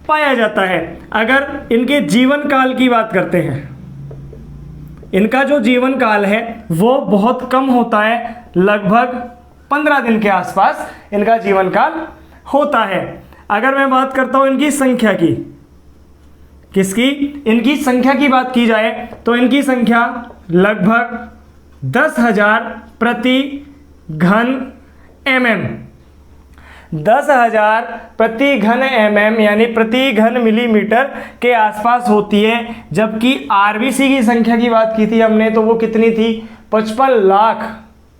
[SPEAKER 1] पाया जाता है। अगर इनके जीवन काल की बात करते हैं, इनका जो जीवन काल है वो बहुत कम होता है, लगभग 15 दिन के आसपास इनका जीवन काल होता है। अगर मैं बात करता हूं इनकी संख्या की, किसकी, इनकी संख्या की बात की जाए तो इनकी संख्या लगभग 10,000 प्रति घन mm, 10,000 प्रति घन mm यानी प्रति घन मिलीमीटर के आसपास होती है। जबकि आरबीसी की संख्या की बात की थी हमने तो वो कितनी थी, 55 लाख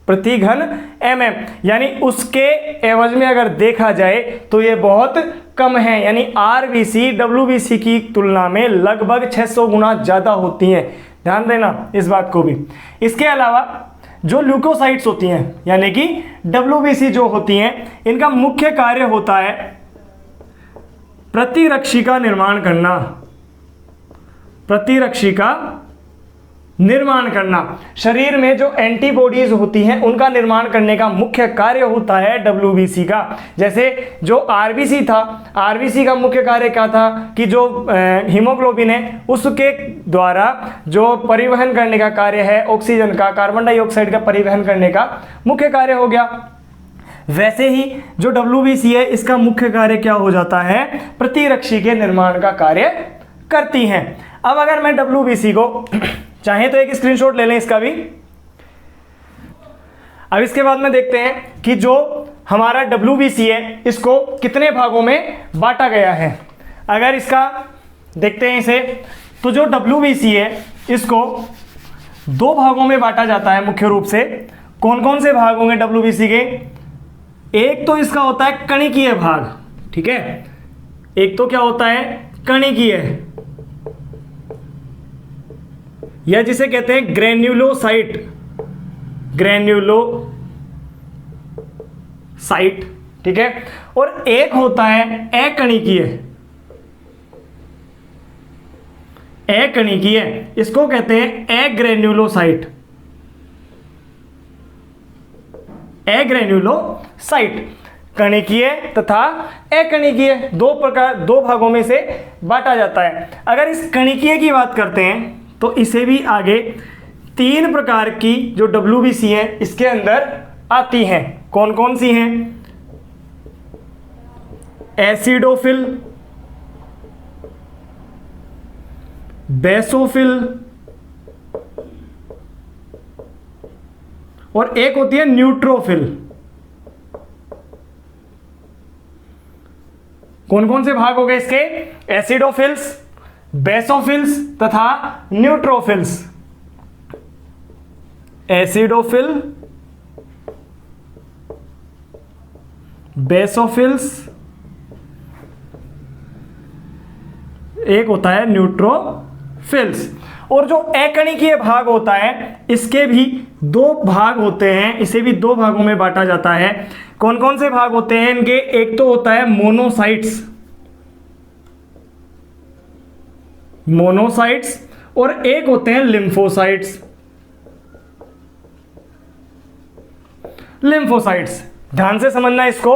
[SPEAKER 1] प्रति घन mm, यानी उसके एवज में अगर देखा जाए तो ये बहुत कम है। यानी आरबीसी डब्ल्यूबीसी की तुलना में लगभग 600 गुना ज़्यादा होती हैं, ध्यान देना इस बात को भी। इसके अलावा जो ल्यूकोसाइट्स होती हैं यानी कि डब्ल्यूबीसी जो होती हैं, इनका मुख्य कार्य होता है प्रतिरक्षी का निर्माण करना, प्रतिरक्षी का निर्माण करना। शरीर में जो एंटीबॉडीज होती हैं उनका निर्माण करने का मुख्य कार्य होता है डब्ल्यूबीसी का। जैसे जो आरबीसी था, आरबीसी का मुख्य कार्य क्या था कि जो हीमोग्लोबिन है उसके द्वारा जो परिवहन करने का कार्य है ऑक्सीजन का, कार्बन डाइऑक्साइड का परिवहन करने का मुख्य कार्य हो गया। वैसे ही जो डब्ल्यूबीसी है इसका मुख्य कार्य क्या हो जाता है, प्रतिरक्षी के निर्माण का कार्य करती हैं। अब अगर मैं डब्ल्यूबीसी को चाहे तो एक स्क्रीनशॉट ले लें इसका भी। अब इसके बाद में देखते हैं कि जो हमारा डब्ल्यूबीसी है इसको कितने भागों में बांटा गया है। अगर इसका देखते हैं इसे, तो जो डब्ल्यूबीसी है इसको 2 भागों में बांटा जाता है मुख्य रूप से। कौन कौन से भाग होंगे डब्ल्यूबीसी के, एक तो इसका होता है कणिकीय भाग, ठीक है, एक तो क्या होता है कणिकीय, या जिसे कहते हैं ग्रेन्युलोसाइट, ग्रेन्युलोसाइट, ठीक है। और एक होता है अकणिकीय, अकणिकीय, इसको कहते हैं अग्रेन्युलोसाइट, अग्रेन्युलोसाइट। कणिकीय तथा अकणिकीय 2 भागों में से बांटा जाता है। अगर इस कणिकीय की बात करते हैं तो इसे भी आगे 3 प्रकार की जो डब्ल्यूबीसी है इसके अंदर आती हैं। कौन कौन सी हैं, एसिडोफिल, बेसोफिल और एक होती है न्यूट्रोफिल। कौन कौन से भाग हो गए इसके, एसिडोफिल्स, बेसोफिल्स तथा न्यूट्रोफिल्स। एसिडोफिल, बेसोफिल्स, एक होता है न्यूट्रोफिल्स। और जो अकणिकीय भाग होता है इसके भी 2 भाग होते हैं, इसे भी 2 भागों में बांटा जाता है। कौन कौन से भाग होते हैं इनके, एक तो होता है मोनोसाइट्स, मोनोसाइट्स और एक होते हैं लिम्फोसाइट्स, लिम्फोसाइट्स। ध्यान से समझना इसको,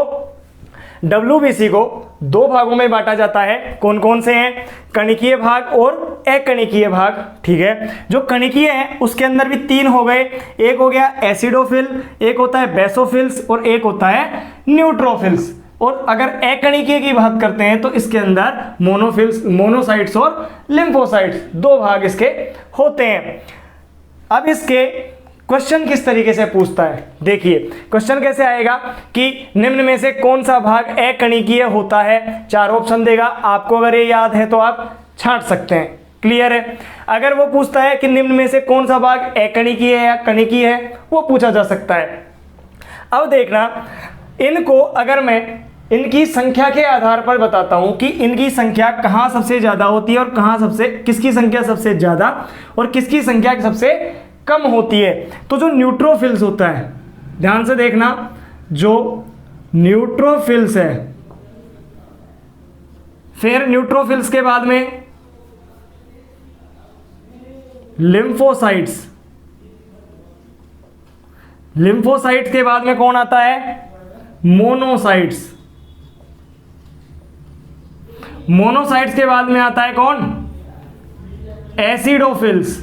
[SPEAKER 1] डब्ल्यूबीसी को 2 भागों में बांटा जाता है। कौन कौन से हैं, कणिकीय भाग और अकणिकीय भाग, ठीक है। जो कणिकीय है उसके अंदर भी 3 हो गए, एक हो गया एसिडोफिल, एक होता है बेसोफिल्स और एक होता है न्यूट्रोफिल्स। और अगर अकणिकीय की बात करते हैं तो इसके अंदर मोनोसाइट्स और लिम्फोसाइट्स 2 भाग इसके होते हैं। अब इसके क्वेश्चन किस तरीके से पूछता है, देखिए क्वेश्चन कैसे आएगा कि निम्न में से कौन सा भाग अकणिकीय होता है। 4 ऑप्शन देगा, आपको अगर ये याद है तो आप छांट सकते हैं, क्लियर है। अगर वो पूछता है कि निम्न में से कौन सा भाग अकणिकीय है या कणिकीय है, वो पूछा जा सकता है। अब देखना, इनको अगर मैं इनकी संख्या के आधार पर बताता हूं कि इनकी संख्या कहां सबसे ज्यादा होती है और कहां किसकी संख्या सबसे ज्यादा और किसकी संख्या सबसे कम होती है। तो जो न्यूट्रोफिल्स होता है, ध्यान से देखना, जो न्यूट्रोफिल्स है, फिर न्यूट्रोफिल्स के बाद में लिम्फोसाइट्स, लिम्फोसाइट्स के बाद में कौन आता है? मोनोसाइट्स, मोनोसाइट्स के बाद में आता है कौन? एसिडोफिल्स,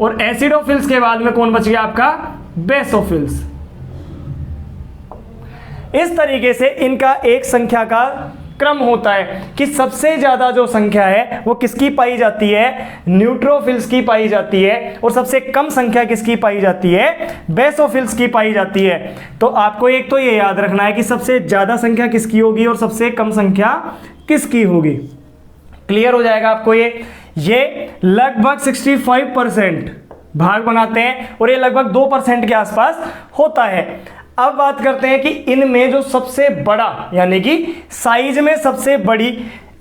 [SPEAKER 1] और एसिडोफिल्स के बाद में कौन बच गया आपका? बेसोफिल्स। इस तरीके से इनका एक संख्या का क्रम होता है कि सबसे ज्यादा जो संख्या है वो किसकी पाई जाती है? न्यूट्रोफिल्स की पाई जाती है, और सबसे कम संख्या किसकी पाई जाती है? बेसोफिल्स की पाई जाती है। तो आपको एक तो ये याद रखना है कि सबसे ज्यादा संख्या किसकी होगी और सबसे कम संख्या किसकी होगी। क्लियर हो जाएगा आपको ये लगभग 65% भाग बनाते हैं और ये लगभग 2% के आसपास होता है। अब बात करते हैं कि इनमें जो सबसे बड़ा, यानी कि साइज में सबसे बड़ी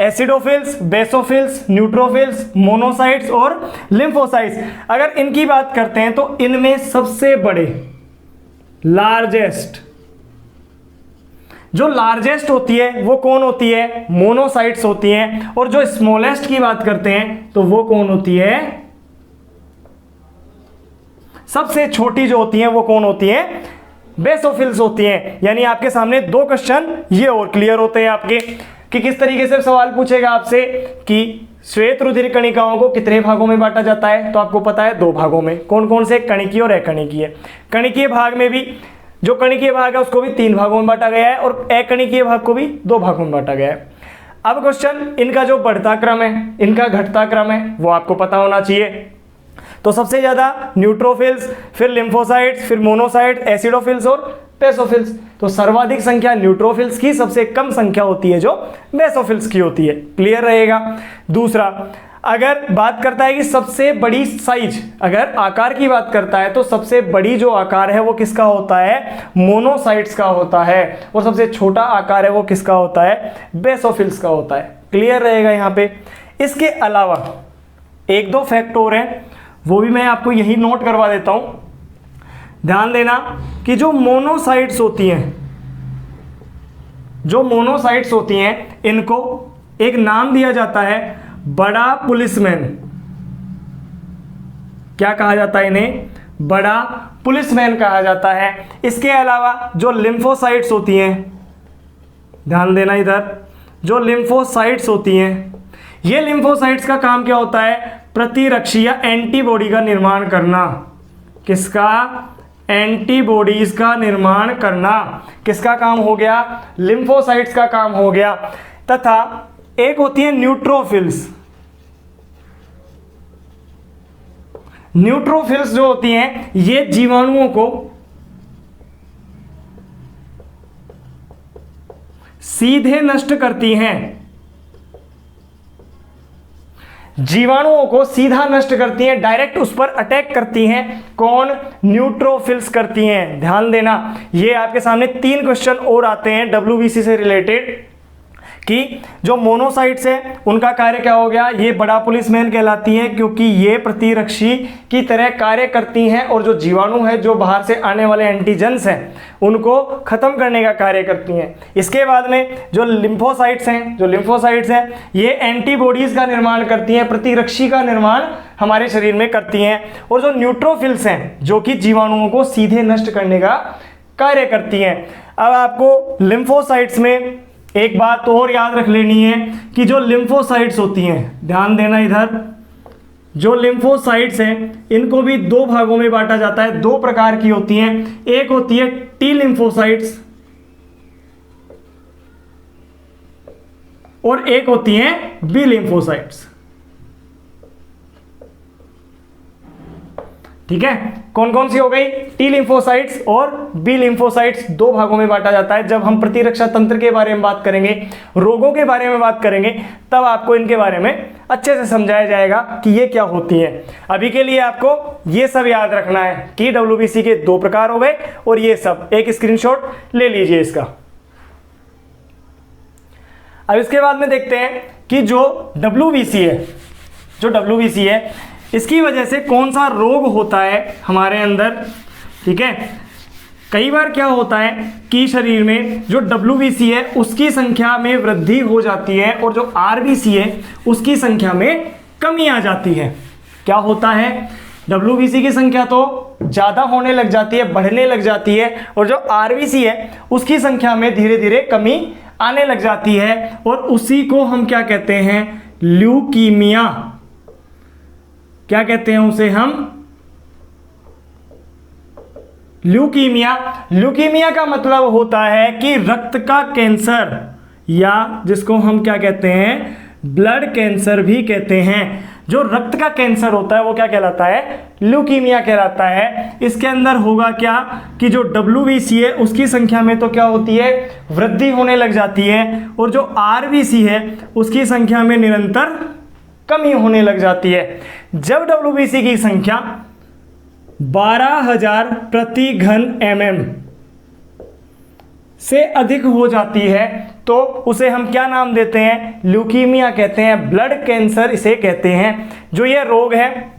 [SPEAKER 1] एसिडोफिल्स, बेसोफिल्स, न्यूट्रोफिल्स, मोनोसाइट्स और लिम्फोसाइट्स, अगर इनकी बात करते हैं तो इनमें सबसे बड़े, लार्जेस्ट, जो लार्जेस्ट होती है वो कौन होती है? मोनोसाइट्स होती हैं। और जो स्मॉलेस्ट की बात करते हैं तो वो कौन होती है? सबसे छोटी जो होती है वो कौन होती है? बेसोफिल्स होती हैं। यानी आपके सामने दो क्वेश्चन ये और क्लियर होते हैं आपके, कि किस तरीके से सवाल पूछेगा आपसे कि श्वेत रुधिर कणिकाओं को कितने भागों में बांटा जाता है? तो आपको पता है 2 भागों में। कौन कौन से? कणिकीय और अकणिकीय। कणिकीय भाग में भी, जो कणिकीय भाग है उसको भी 3 भागों में बांटा गया है, और अकणिकीय भाग को भी 2 भागों में बांटा गया है। अब क्वेश्चन, इनका जो बढ़ता क्रम है, इनका घटता क्रम है, वो आपको पता होना चाहिए। तो सबसे ज्यादा न्यूट्रोफिल्स, फिर लिम्फोसाइट्स, फिर मोनोसाइट, एसिडोफिल्स और बेसोफिल्स। तो सर्वाधिक संख्या न्यूट्रोफिल्स की, सबसे कम संख्या होती है जो बेसोफिल्स की होती है। क्लियर रहेगा। दूसरा, अगर बात करता है कि सबसे बड़ी साइज, अगर आकार की बात करता है तो सबसे बड़ी जो आकार है वो किसका होता है? मोनोसाइट्स का होता है। और सबसे छोटा आकार है वो किसका होता है? बेसोफिल्स का होता है। क्लियर रहेगा यहाँ पे। इसके अलावा 1-2 फैक्ट और हैं, वो भी मैं आपको यही नोट करवा देता हूं। ध्यान देना कि जो मोनोसाइट्स होती हैं, जो मोनोसाइट्स होती हैं, इनको एक नाम दिया जाता है बड़ा पुलिसमैन। क्या कहा जाता है इन्हें? बड़ा पुलिसमैन कहा जाता है। इसके अलावा जो लिम्फोसाइट्स होती हैं, ध्यान देना इधर, जो लिम्फोसाइट्स होती हैं, ये लिम्फोसाइट्स का काम क्या होता है? प्रतिरक्षी या एंटीबॉडी का निर्माण करना। किसका? एंटीबॉडीज का निर्माण करना। किसका काम हो गया? लिम्फोसाइट्स का काम हो गया। तथा एक होती है न्यूट्रोफिल्स। न्यूट्रोफिल्स जो होती हैं ये जीवाणुओं को सीधे नष्ट करती हैं, जीवाणुओं को सीधा नष्ट करती हैं, डायरेक्ट उस पर अटैक करती हैं। कौन? न्यूट्रोफिल्स करती हैं। ध्यान देना, ये आपके सामने 3 क्वेश्चन और आते हैं WBC से रिलेटेड, कि जो मोनोसाइट्स है उनका कार्य क्या हो गया? ये बड़ा पुलिसमैन कहलाती है क्योंकि ये प्रतिरक्षी की तरह कार्य करती हैं, और जो जीवाणु है, जो बाहर से आने वाले एंटीजेंस हैं, उनको खत्म करने का कार्य करती हैं। इसके बाद में जो लिम्फोसाइट्स हैं, ये एंटीबॉडीज का निर्माण करती हैं, प्रतिरक्षी का निर्माण हमारे शरीर में करती हैं। और जो न्यूट्रोफिल्स हैं, जो कि जीवाणुओं को सीधे नष्ट करने का कार्य करती हैं। अब आपको लिम्फोसाइट्स में एक बात और याद रख लेनी है कि जो लिम्फोसाइट्स होती हैं, ध्यान देना इधर, जो लिम्फोसाइट्स हैं इनको भी 2 भागों में बांटा जाता है। 2 प्रकार की होती हैं। एक होती है टी लिम्फोसाइट्स और एक होती हैं बी लिम्फोसाइट्स। ठीक है, कौन कौन सी हो गई? टी लिम्फोसाइट्स और बी लिम्फोसाइट्स 2 भागों में बांटा जाता है। जब हम प्रतिरक्षा तंत्र के बारे में बात करेंगे, रोगों के बारे में बात करेंगे, तब आपको इनके बारे में अच्छे से समझाया जाएगा कि ये क्या होती है। अभी के लिए आपको ये सब याद रखना है कि WBC के 2 प्रकार हो गए, और ये सब एक स्क्रीनशॉट ले लीजिए इसका। अब इसके बाद में देखते हैं कि जो WBC है, इसकी वजह से कौन सा रोग होता है हमारे अंदर, ठीक है। कई बार क्या होता है कि शरीर में जो WBC है उसकी संख्या में वृद्धि हो जाती है और जो RBC है उसकी संख्या में कमी आ जाती है। क्या होता है, WBC की संख्या तो ज़्यादा होने लग जाती है, बढ़ने लग जाती है, और जो RBC है उसकी संख्या में धीरे धीरे कमी आने लग जाती है, और उसी को हम क्या कहते हैं, ल्यूकीमिया। क्या कहते हैं उसे हम, ल्यूकीमिया। ल्यूकीमिया का मतलब होता है कि रक्त का कैंसर, या जिसको हम क्या कहते हैं, ब्लड कैंसर भी कहते हैं। जो रक्त का कैंसर होता है वो क्या कहलाता है, ल्यूकीमिया कहलाता है। इसके अंदर होगा क्या कि जो WBC है उसकी संख्या में तो क्या होती है, वृद्धि होने लग जाती है, और जो RBC है उसकी संख्या में निरंतर कमी होने लग जाती है। जब WBC की संख्या 12,000 प्रति घन mm से अधिक हो जाती है तो उसे हम क्या नाम देते हैं, ल्यूकीमिया कहते हैं, ब्लड कैंसर इसे कहते हैं। जो ये रोग है,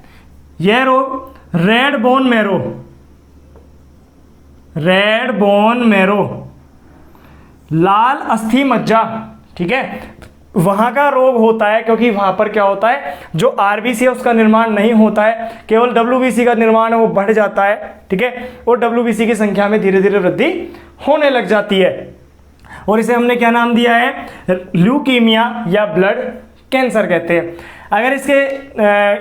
[SPEAKER 1] यह रोग रेड बोन मैरो, लाल अस्थि मज्जा, ठीक है, वहाँ का रोग होता है, क्योंकि वहाँ पर क्या होता है, जो RBC है उसका निर्माण नहीं होता है, केवल WBC का निर्माण है वो बढ़ जाता है, ठीक है, और WBC की संख्या में धीरे धीरे वृद्धि होने लग जाती है, और इसे हमने क्या नाम दिया है, ल्यूकीमिया या ब्लड कैंसर कहते हैं। अगर इसके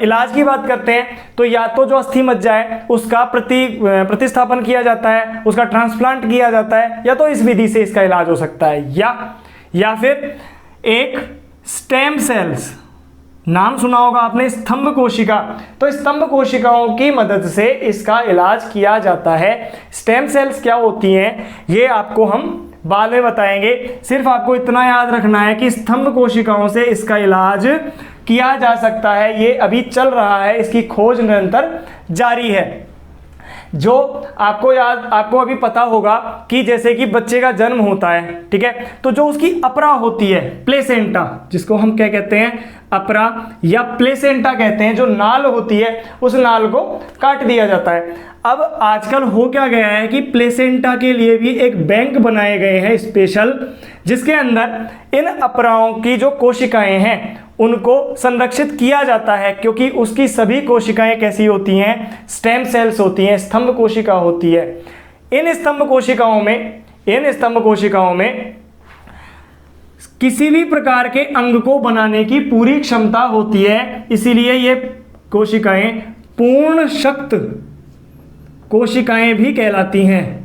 [SPEAKER 1] इलाज की बात करते हैं तो या तो जो अस्थि मज्जा है उसका प्रतिस्थापन किया जाता है, उसका ट्रांसप्लांट किया जाता है, या तो इस विधि से इसका इलाज हो सकता है, या फिर एक स्टेम सेल्स, नाम सुना होगा आपने, स्तंभ कोशिका, तो स्तंभ कोशिकाओं की मदद से इसका इलाज किया जाता है। स्टेम सेल्स क्या होती हैं ये आपको हम बाद में बताएंगे, सिर्फ आपको इतना याद रखना है कि स्तंभ कोशिकाओं से इसका इलाज किया जा सकता है। ये अभी चल रहा है, इसकी खोज निरंतर जारी है। जो आपको अभी पता होगा कि जैसे कि बच्चे का जन्म होता है, ठीक है, तो जो उसकी अपरा होती है, प्लेसेंटा, जिसको हम क्या कहते हैं, अपरा या प्लेसेंटा कहते हैं, जो नाल होती है उस नाल को काट दिया जाता है। अब आजकल हो क्या गया है कि प्लेसेंटा के लिए भी एक बैंक बनाए गए हैं स्पेशल, जिसके अंदर इन अपराओं की जो कोशिकाएं हैं उनको संरक्षित किया जाता है, क्योंकि उसकी सभी कोशिकाएं कैसी होती हैं, स्टेम सेल्स होती हैं, स्तंभ कोशिका होती है। इन स्तंभ कोशिकाओं में किसी भी प्रकार के अंग को बनाने की पूरी क्षमता होती है, इसीलिए ये कोशिकाएं पूर्ण शक्त कोशिकाएं भी कहलाती हैं।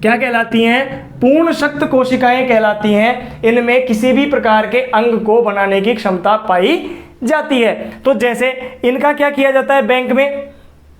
[SPEAKER 1] क्या कहलाती हैं, पूर्ण शक्त कोशिकाएं कहलाती हैं। इनमें किसी भी प्रकार के अंग को बनाने की क्षमता पाई जाती है। तो जैसे इनका क्या किया जाता है, बैंक में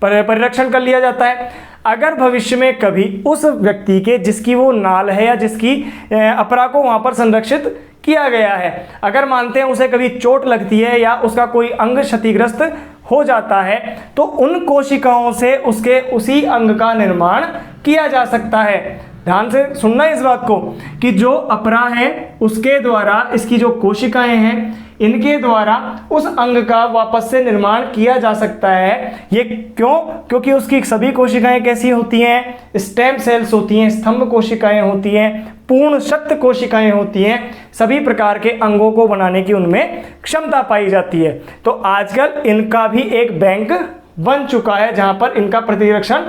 [SPEAKER 1] परिरक्षण कर लिया जाता है। अगर भविष्य में कभी उस व्यक्ति के जिसकी वो नाल है या जिसकी अपरा को वहां पर संरक्षित किया गया है, अगर मानते हैं उसे कभी चोट लगती है या उसका कोई अंग क्षतिग्रस्त हो जाता है, तो उन कोशिकाओं से उसके उसी अंग का निर्माण किया जा सकता है। ध्यान से सुनना इस बात को कि जो अपरा है उसके द्वारा इसकी जो कोशिकाएं हैं इनके द्वारा उस अंग का वापस से निर्माण किया जा सकता है। ये क्यों? क्योंकि उसकी सभी कोशिकाएं कैसी होती हैं, स्टेम सेल्स होती हैं, स्तंभ कोशिकाएं होती हैं, पूर्ण शक्त कोशिकाएं होती हैं, सभी प्रकार के अंगों को बनाने की उनमें क्षमता पाई जाती है। तो आजकल इनका भी एक बैंक बन चुका है जहां पर इनका प्रतिरक्षण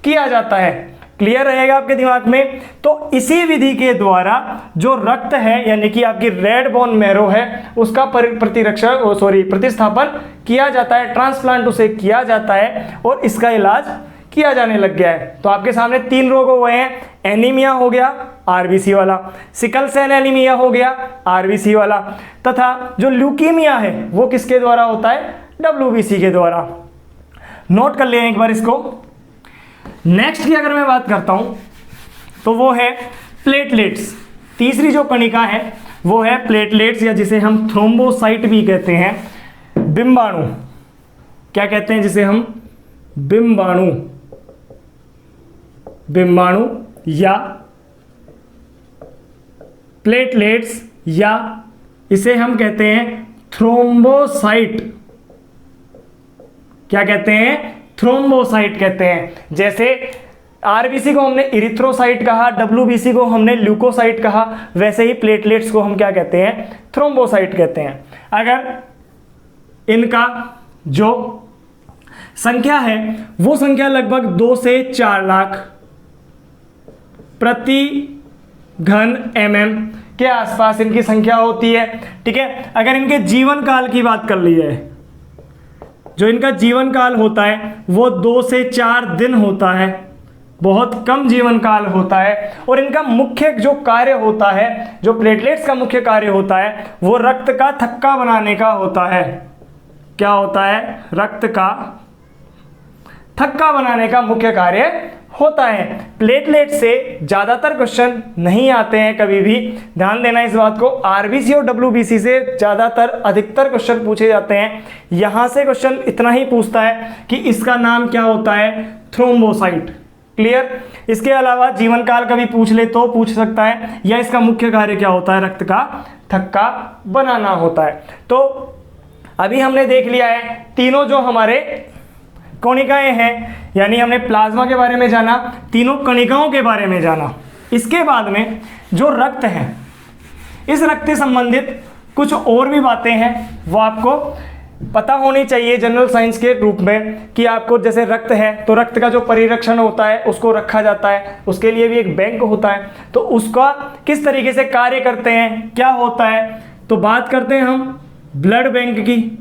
[SPEAKER 1] किया जाता है। क्लियर रहेगा आपके दिमाग में? तो इसी विधि के द्वारा जो रक्त है यानी कि आपकी रेड बोन मैरो है उसका प्रतिस्थापन किया जाता है, ट्रांसप्लांट उसे किया जाता है और इसका इलाज किया जाने लग गया है। तो आपके सामने 3 रोग हो गए हैं, एनीमिया हो गया आरबीसी वाला, सिकल सेल एनीमिया हो गया आरबीसी वाला, तथा जो ल्यूकीमिया है वो किसके द्वारा होता है, डब्ल्यूबीसी के द्वारा। नोट कर लें एक बार इसको। नेक्स्ट की अगर मैं बात करता हूं तो वो है प्लेटलेट्स। तीसरी जो कणिका है वो है प्लेटलेट्स, या जिसे हम थ्रोम्बोसाइट भी कहते हैं। बिंबाणु, क्या कहते हैं जिसे हम, बिंबाणु या प्लेटलेट्स, या इसे हम कहते हैं थ्रोम्बोसाइट। क्या कहते हैं, थ्रोम्बोसाइट कहते हैं। जैसे आरबीसी को हमने इरिथ्रोसाइट कहा, डब्ल्यूबीसी को हमने ल्यूकोसाइट कहा, वैसे ही प्लेटलेट्स को हम क्या कहते हैं, थ्रोम्बोसाइट कहते हैं। अगर इनका जो संख्या है वो संख्या लगभग 2 से 4 लाख प्रति घन mm के आसपास इनकी संख्या होती है, ठीक है। अगर इनके जीवन काल की बात कर ली जाए, जो इनका जीवन काल होता है वो 2 से 4 दिन होता है, बहुत कम जीवन काल होता है। और इनका मुख्य जो कार्य होता है, जो प्लेटलेट्स का मुख्य कार्य होता है, वो रक्त का थक्का बनाने का होता है। क्या होता है, रक्त का थक्का बनाने का मुख्य कार्य होता है। प्लेटलेट से ज़्यादातर क्वेश्चन नहीं आते हैं कभी भी, ध्यान देना इस बात को। आरबीसी और डब्ल्यूबीसी से ज़्यादातर अधिकतर क्वेश्चन पूछे जाते हैं। यहाँ से क्वेश्चन इतना ही पूछता है कि इसका नाम क्या होता है, थ्रोम्बोसाइट। क्लियर। इसके अलावा जीवन काल कभी पूछ ले तो पूछ सकता है, या इसका मुख्य कार्य क्या होता है, रक्त का थक्का बनाना होता है। तो अभी हमने देख लिया है तीनों जो हमारे कणिकाएं हैं, यानी हमने प्लाज्मा के बारे में जाना, तीनों कणिकाओं के बारे में जाना। इसके बाद में जो रक्त है, इस रक्त से संबंधित कुछ और भी बातें हैं, वो आपको पता होनी चाहिए जनरल साइंस के रूप में। कि आपको जैसे रक्त है तो रक्त का जो परिरक्षण होता है उसको रखा जाता है, उसके लिए भी एक बैंक होता है, तो उसका किस तरीके से कार्य करते हैं, क्या होता है। तो बात करते हैं हम ब्लड बैंक की।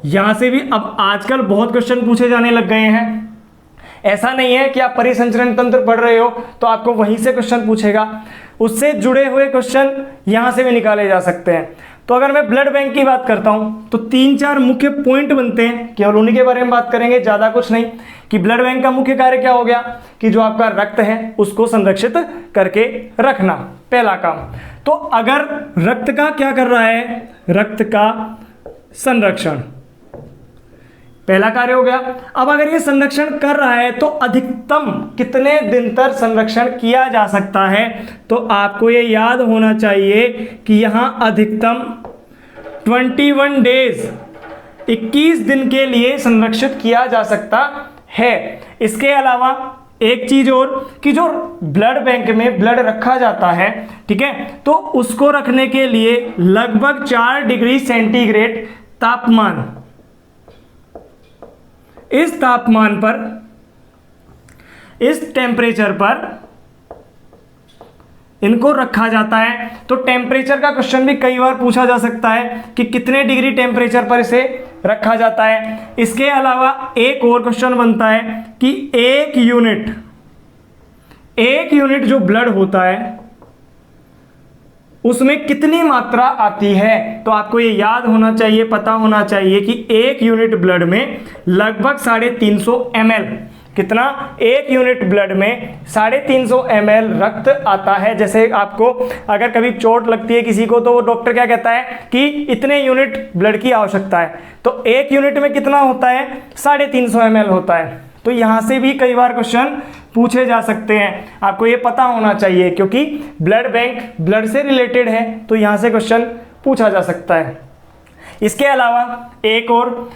[SPEAKER 1] यहां से भी अब आजकल बहुत क्वेश्चन पूछे जाने लग गए हैं। ऐसा नहीं है कि आप परिसंचरण तंत्र पढ़ रहे हो तो आपको वहीं से क्वेश्चन पूछेगा, उससे जुड़े हुए क्वेश्चन यहां से भी निकाले जा सकते हैं। तो अगर मैं ब्लड बैंक की बात करता हूं तो 3-4 मुख्य पॉइंट बनते हैं, केवल उन्हीं के बारे में बात करेंगे, ज्यादा कुछ नहीं। कि ब्लड बैंक का मुख्य कार्य क्या हो गया, कि जो आपका रक्त है उसको संरक्षित करके रखना, पहला काम। तो अगर रक्त का क्या कर रहा है, रक्त का संरक्षण, पहला कार्य हो गया। अब अगर ये संरक्षण कर रहा है तो अधिकतम कितने दिन तक संरक्षण किया जा सकता है, तो आपको ये याद होना चाहिए कि यहां अधिकतम 21 डेज, 21 दिन के लिए संरक्षित किया जा सकता है। इसके अलावा एक चीज और, कि जो ब्लड बैंक में ब्लड रखा जाता है, ठीक है, तो उसको रखने के लिए लगभग 4 डिग्री सेंटीग्रेड तापमान, इस तापमान पर, इस टेम्परेचर पर इनको रखा जाता है। तो टेम्परेचर का क्वेश्चन भी कई बार पूछा जा सकता है कि कितने डिग्री टेम्परेचर पर इसे रखा जाता है। इसके अलावा एक और क्वेश्चन बनता है कि एक यूनिट जो ब्लड होता है उसमें कितनी मात्रा आती है। तो आपको ये याद होना चाहिए, पता होना चाहिए कि 1 यूनिट ब्लड में लगभग 350 ml, कितना, 1 यूनिट ब्लड में 350 ml रक्त आता है। जैसे आपको अगर कभी चोट लगती है किसी को तो वो डॉक्टर क्या कहता है कि इतने यूनिट ब्लड की आवश्यकता है, तो 1 यूनिट में कितना होता है, 350 ml होता है। तो यहां से भी कई बार क्वेश्चन पूछे जा सकते हैं, आपको ये पता होना चाहिए, क्योंकि ब्लड बैंक ब्लड से रिलेटेड है तो यहां से क्वेश्चन पूछा जा सकता है। इसके अलावा एक और,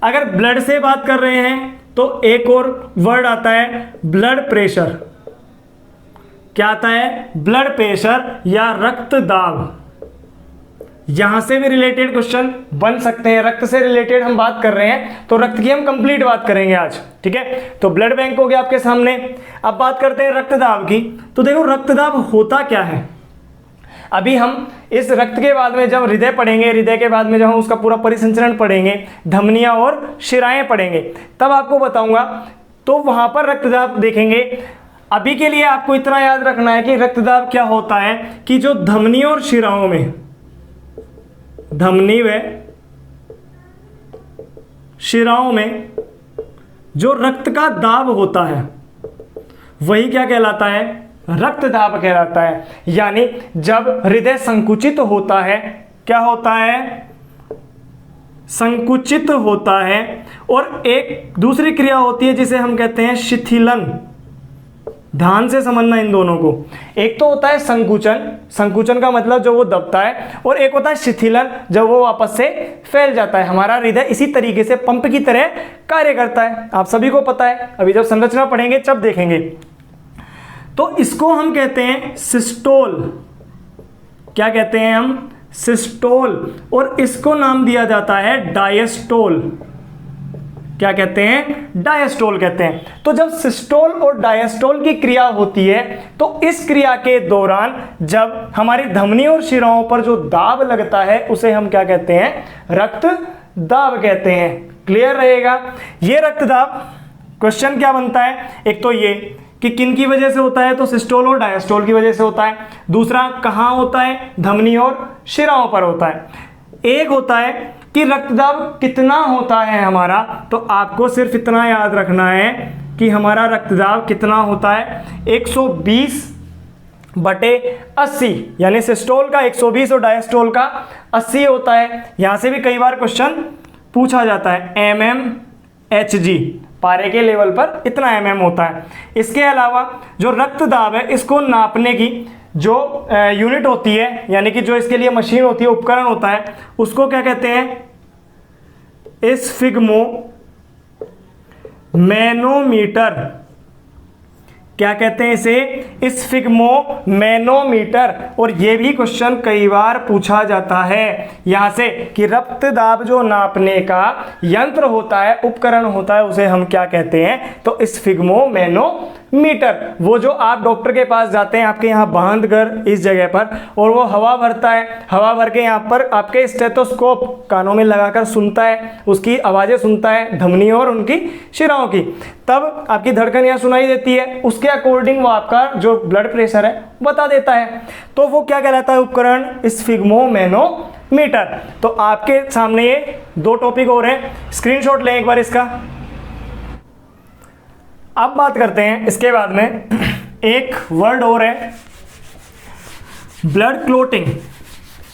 [SPEAKER 1] अगर ब्लड से बात कर रहे हैं तो एक और वर्ड आता है ब्लड प्रेशर। क्या आता है, ब्लड प्रेशर या रक्तदाब। यहां से भी रिलेटेड क्वेश्चन बन सकते हैं। रक्त से रिलेटेड हम बात कर रहे हैं तो रक्त की हम कंप्लीट बात करेंगे आज, ठीक है। तो ब्लड बैंक हो गया आपके सामने। अब बात करते हैं रक्तदाब की। तो देखो रक्तदाब होता क्या है। अभी हम इस रक्त के बाद में जब हृदय पढ़ेंगे, हृदय के बाद में जब हम उसका पूरा परिसंचरण पढ़ेंगे, धमनियां और शिराएं पढ़ेंगे, तब आपको बताऊंगा, तो वहां पर रक्तदाब देखेंगे। अभी के लिए आपको इतना याद रखना है कि रक्तदाब क्या होता है, कि जो धमनियों और शिराओं में, धमनी व शिराओं में जो रक्त का दाब होता है वही क्या कहलाता है, रक्तदाब कहलाता है। यानी जब हृदय संकुचित होता है, क्या होता है, संकुचित होता है, और एक दूसरी क्रिया होती है जिसे हम कहते हैं शिथिलन। ध्यान से समझना इन दोनों को। एक तो होता है संकुचन, संकुचन का मतलब जब वो दबता है, और एक होता है शिथिलन, जब वो वापस से फैल जाता है। हमारा हृदय इसी तरीके से पंप की तरह कार्य करता है, आप सभी को पता है। अभी जब संरचना पढ़ेंगे तब देखेंगे। तो इसको हम कहते हैं सिस्टोल। क्या कहते हैं हम? सिस्टोल। और इसको नाम दिया जाता है डायस्टोल। क्या कहते हैं? डायस्टोल कहते हैं। तो जब सिस्टोल और डायस्टोल की क्रिया होती है तो इस क्रिया के दौरान जब हमारी धमनी और शिराओं पर जो दाब लगता है उसे हम क्या कहते हैं? रक्त दाब कहते हैं। क्लियर रहेगा? ये रक्त दाब क्वेश्चन क्या बनता है? एक तो ये कि किन की वजह से होता है, तो सिस्टोल और डायस्टोल की वजह से होता है। दूसरा कहाँ होता है? धमनी और शिराओं पर होता है। एक होता है कि रक्तदाब कितना होता है हमारा, तो आपको सिर्फ इतना याद रखना है कि हमारा रक्तदाब कितना होता है, 120/80, यानी सिस्टोल का 120 और डायस्टोल का 80 होता है। यहां से भी कई बार क्वेश्चन पूछा जाता है, mmHg, पारे के लेवल पर इतना mm होता है। इसके अलावा जो रक्तदाब है इसको नापने की जो यूनिट होती है, यानी कि जो इसके लिए मशीन होती है, उपकरण होता है, उसको क्या कहते हैं? स्फिग्मोमैनोमीटर। क्या कहते हैं इसे? स्फिग्मोमैनोमीटर। और ये भी क्वेश्चन कई बार पूछा जाता है यहां से कि रक्तदाब जो नापने का यंत्र होता है, उपकरण होता है, उसे हम क्या कहते हैं? तो स्फिग्मोमैनोमीटर। वो जो आप डॉक्टर के पास जाते हैं आपके यहाँ बांध कर इस जगह पर, और वो हवा भरता है, हवा भर के यहाँ पर आपके स्टेथोस्कोप कानों में लगाकर सुनता है, उसकी आवाज़ें सुनता है धमनी और उनकी शिराओं की, तब आपकी धड़कन यहाँ सुनाई देती है। उसके अकॉर्डिंग वो आपका जो ब्लड प्रेशर है बता देता है। तो वो क्या कहलाता है? उपकरण स्फिग्मोमैनोमीटर। तो आपके सामने ये दो टॉपिक और हैं, स्क्रीनशॉट लें एक बार इसका। अब बात करते हैं इसके बाद में एक वर्ड और है, ब्लड क्लोटिंग,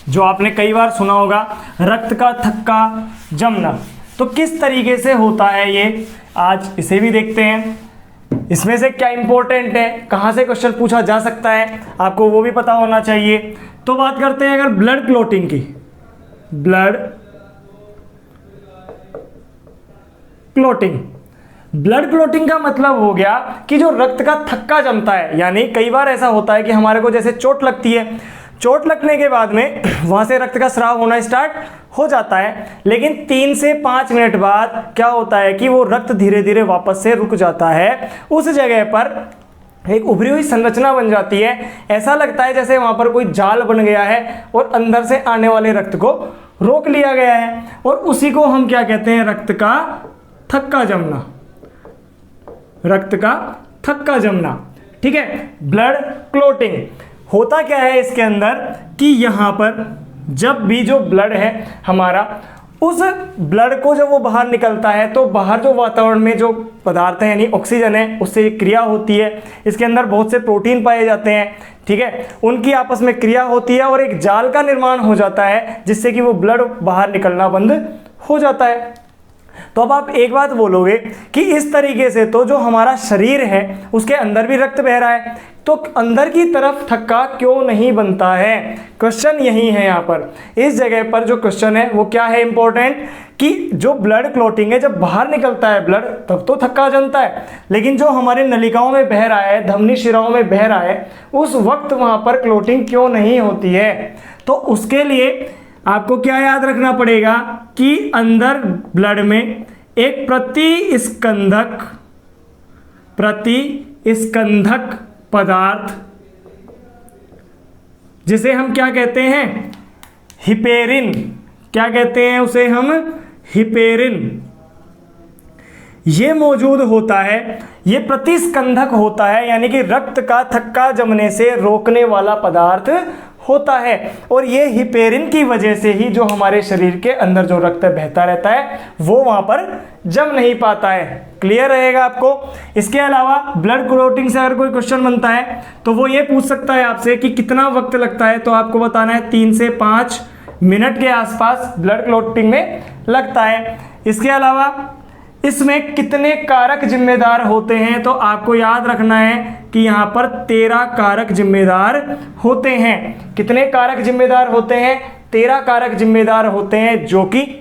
[SPEAKER 1] जो आपने कई बार सुना होगा, रक्त का थक्का जमना। तो किस तरीके से होता है ये, आज इसे भी देखते हैं। इसमें से क्या इंपॉर्टेंट है, कहाँ से क्वेश्चन पूछा जा सकता है, आपको वो भी पता होना चाहिए। तो बात करते हैं अगर ब्लड क्लोटिंग की। ब्लड क्लोटिंग, ब्लड क्लोटिंग का मतलब हो गया कि जो रक्त का थक्का जमता है, यानी कई बार ऐसा होता है कि हमारे को जैसे चोट लगती है, चोट लगने के बाद में वहां से रक्त का स्राव होना स्टार्ट हो जाता है, लेकिन 3 से 5 मिनट बाद क्या होता है कि वो रक्त धीरे धीरे वापस से रुक जाता है। उस जगह पर एक उभरी हुई संरचना बन जाती है, ऐसा लगता है जैसे वहां पर कोई जाल बन गया है और अंदर से आने वाले रक्त को रोक लिया गया है, और उसी को हम क्या कहते हैं? रक्त का थक्का जमना। रक्त का थक्का जमना, ठीक है। ब्लड क्लोटिंग होता क्या है इसके अंदर कि यहाँ पर जब भी जो ब्लड है हमारा, उस ब्लड को जब वो बाहर निकलता है तो बाहर जो वातावरण में जो पदार्थ है यानी ऑक्सीजन है उससे क्रिया होती है। इसके अंदर बहुत से प्रोटीन पाए जाते हैं, ठीक है, उनकी आपस में क्रिया होती है और एक जाल का निर्माण हो जाता है जिससे कि वो ब्लड बाहर निकलना बंद हो जाता है। तो अब आप एक बात बोलोगे कि इस तरीके से तो जो हमारा शरीर है उसके अंदर भी रक्त बह रहा है, तो अंदर की तरफ थक्का क्यों नहीं बनता है? क्वेश्चन यही है यहाँ पर। इस जगह पर जो क्वेश्चन है वो क्या है इंपॉर्टेंट, कि जो ब्लड क्लोटिंग है, जब बाहर निकलता है ब्लड तब तो थक्का जमता है, लेकिन जो हमारे नलिकाओं में बह रहा है, धमनी शिराओं में बह रहा है, उस वक्त वहाँ पर क्लोटिंग क्यों नहीं होती है? तो उसके लिए आपको क्या याद रखना पड़ेगा कि अंदर ब्लड में एक प्रतिस्कंधक पदार्थ, जिसे हम क्या कहते हैं? हिपेरिन। क्या कहते हैं उसे हम? हिपेरिन। ये मौजूद होता है, ये प्रतिस्कंधक होता है, यानी कि रक्त का थक्का जमने से रोकने वाला पदार्थ होता है। और ये हिपेरिन की वजह से ही जो हमारे शरीर के अंदर जो रक्त बहता रहता है वो वहां पर जम नहीं पाता है। क्लियर रहेगा आपको? इसके अलावा ब्लड क्लोटिंग से अगर कोई क्वेश्चन बनता है तो वो ये पूछ सकता है आपसे कि कितना वक्त लगता है, तो आपको बताना है 3 से 5 मिनट के आसपास ब्लड क्लोटिंग में लगता है। इसके अलावा इसमें कितने कारक जिम्मेदार होते हैं, तो आपको याद रखना है कि यहाँ पर 13 कारक जिम्मेदार होते हैं। कितने कारक जिम्मेदार होते हैं? 13 कारक जिम्मेदार होते हैं, जो कि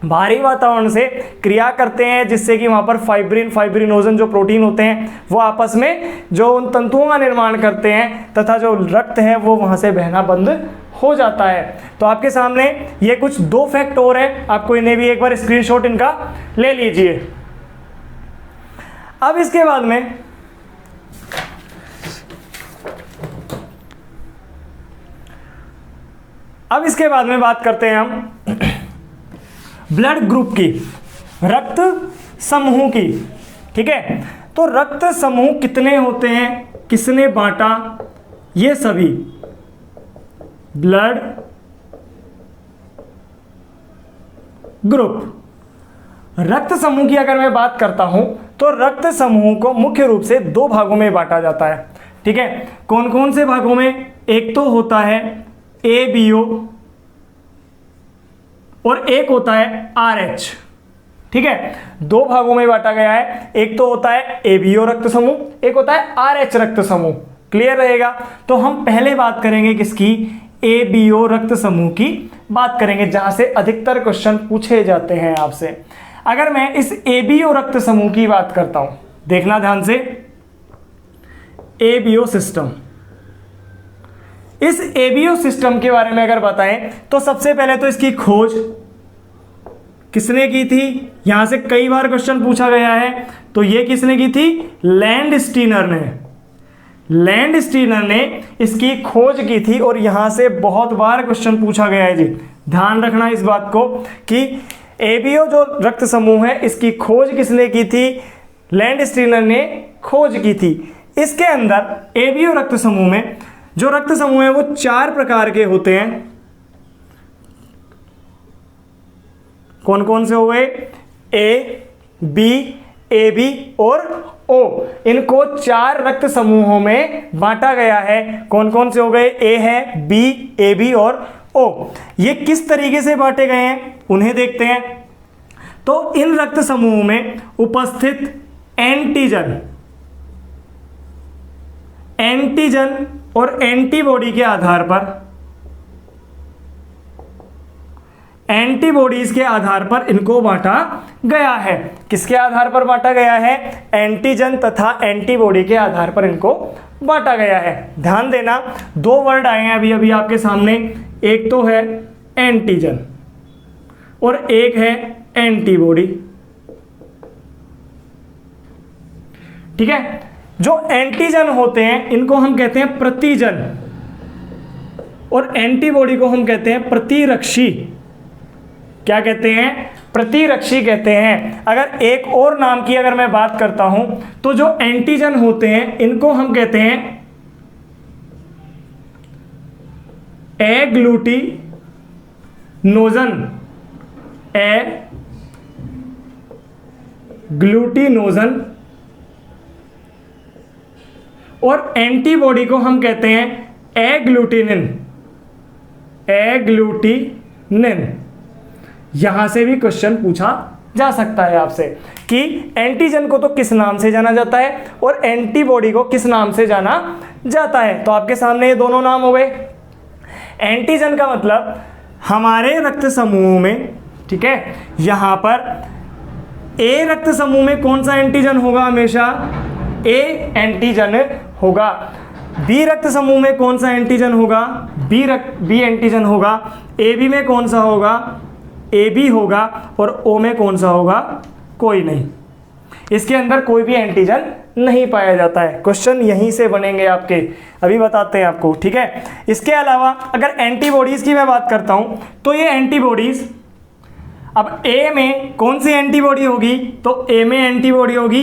[SPEAKER 1] बाहरी वातावरण से क्रिया करते हैं, जिससे कि वहाँ पर फाइब्रिन, फाइब्रिनोजन जो प्रोटीन होते हैं वो आपस में जो उन तंतुओं का निर्माण करते हैं, तथा जो रक्त है वो वहाँ से बहना बंद हो जाता है। तो आपके सामने ये कुछ 2 फैक्ट और हैं, आपको इन्हें भी एक बार स्क्रीनशॉट इनका ले लीजिए। अब इसके बाद में बात करते हैं हम ब्लड ग्रुप की, रक्त समूह की। ठीक है, तो रक्त समूह कितने होते हैं, किसने बांटा, ये सभी ब्लड ग्रुप। रक्त समूह की अगर मैं बात करता हूं तो रक्त समूह को मुख्य रूप से 2 भागों में बांटा जाता है। ठीक है, कौन कौन से भागों में? एक तो होता है ABO और एक होता है RH। ठीक है, 2 भागों में बांटा गया है, एक तो होता है ABO रक्त समूह, एक होता है RH रक्त समूह। क्लियर रहेगा? तो हम पहले बात करेंगे किसकी? ABO रक्त समूह की बात करेंगे, जहां से अधिकतर क्वेश्चन पूछे जाते हैं आपसे। अगर मैं इस ABO रक्त समूह की बात करता हूं, देखना ध्यान से, ABO सिस्टम। इस ABO सिस्टम के बारे में अगर बताएं तो सबसे पहले तो इसकी खोज किसने की थी? यहां से कई बार क्वेश्चन पूछा गया है, तो ये किसने की थी? लैंडस्टीनर ने। लैंडस्टीनर ने इसकी खोज की थी और यहां से बहुत बार क्वेश्चन पूछा गया है जी। ध्यान रखना इस बात को कि ABO जो रक्त समूह है इसकी खोज किसने की थी? लैंडस्टीनर ने खोज की थी। इसके अंदर ABO रक्त समूह में जो रक्त समूह है वो 4 प्रकार के होते हैं। कौन कौन से हो गए? A, B, AB और O। इनको 4 रक्त समूहों में बांटा गया है। कौन कौन से हो गए? A है, B, AB और O। ये किस तरीके से बांटे गए हैं उन्हें देखते हैं। तो इन रक्त समूह में उपस्थित एंटीजन और एंटीबॉडी के आधार पर, एंटीबॉडीज के आधार पर इनको बांटा गया है। किसके आधार पर बांटा गया है? एंटीजन तथा एंटीबॉडी के आधार पर इनको बांटा गया है। ध्यान देना, 2 वर्ड आए हैं अभी अभी आपके सामने, एक तो है एंटीजन और एक है एंटीबॉडी। ठीक है, जो एंटीजन होते हैं इनको हम कहते हैं प्रतिजन और एंटीबॉडी को हम कहते हैं प्रतिरक्षी। क्या कहते हैं? प्रतिरक्षी कहते हैं। अगर एक और नाम की अगर मैं बात करता हूं तो जो एंटीजन होते हैं इनको हम कहते हैं एग्लूटिनोजन और एंटीबॉडी को हम कहते हैं एग्लूटिनिन। यहां से भी क्वेश्चन पूछा जा सकता है आपसे कि एंटीजन को तो किस नाम से जाना जाता है और एंटीबॉडी को किस नाम से जाना जाता है। तो आपके सामने ये दोनों नाम हो गए। एंटीजन का मतलब हमारे रक्त समूह में, ठीक है, यहां पर ए रक्त समूह में कौन सा एंटीजन होगा? हमेशा ए एंटीजन होगा। बी रक्त समूह में कौन सा एंटीजन होगा? बी एंटीजन होगा। AB में कौन सा होगा? AB होगा। और O में कौन सा होगा? कोई नहीं। इसके अंदर कोई भी एंटीजन नहीं पाया जाता है। क्वेश्चन यहीं से बनेंगे आपके, अभी बताते हैं आपको। ठीक है, इसके अलावा अगर एंटीबॉडीज की मैं बात करता हूं तो ये एंटीबॉडीज, अब A में कौन सी एंटीबॉडी होगी? तो A में एंटीबॉडी होगी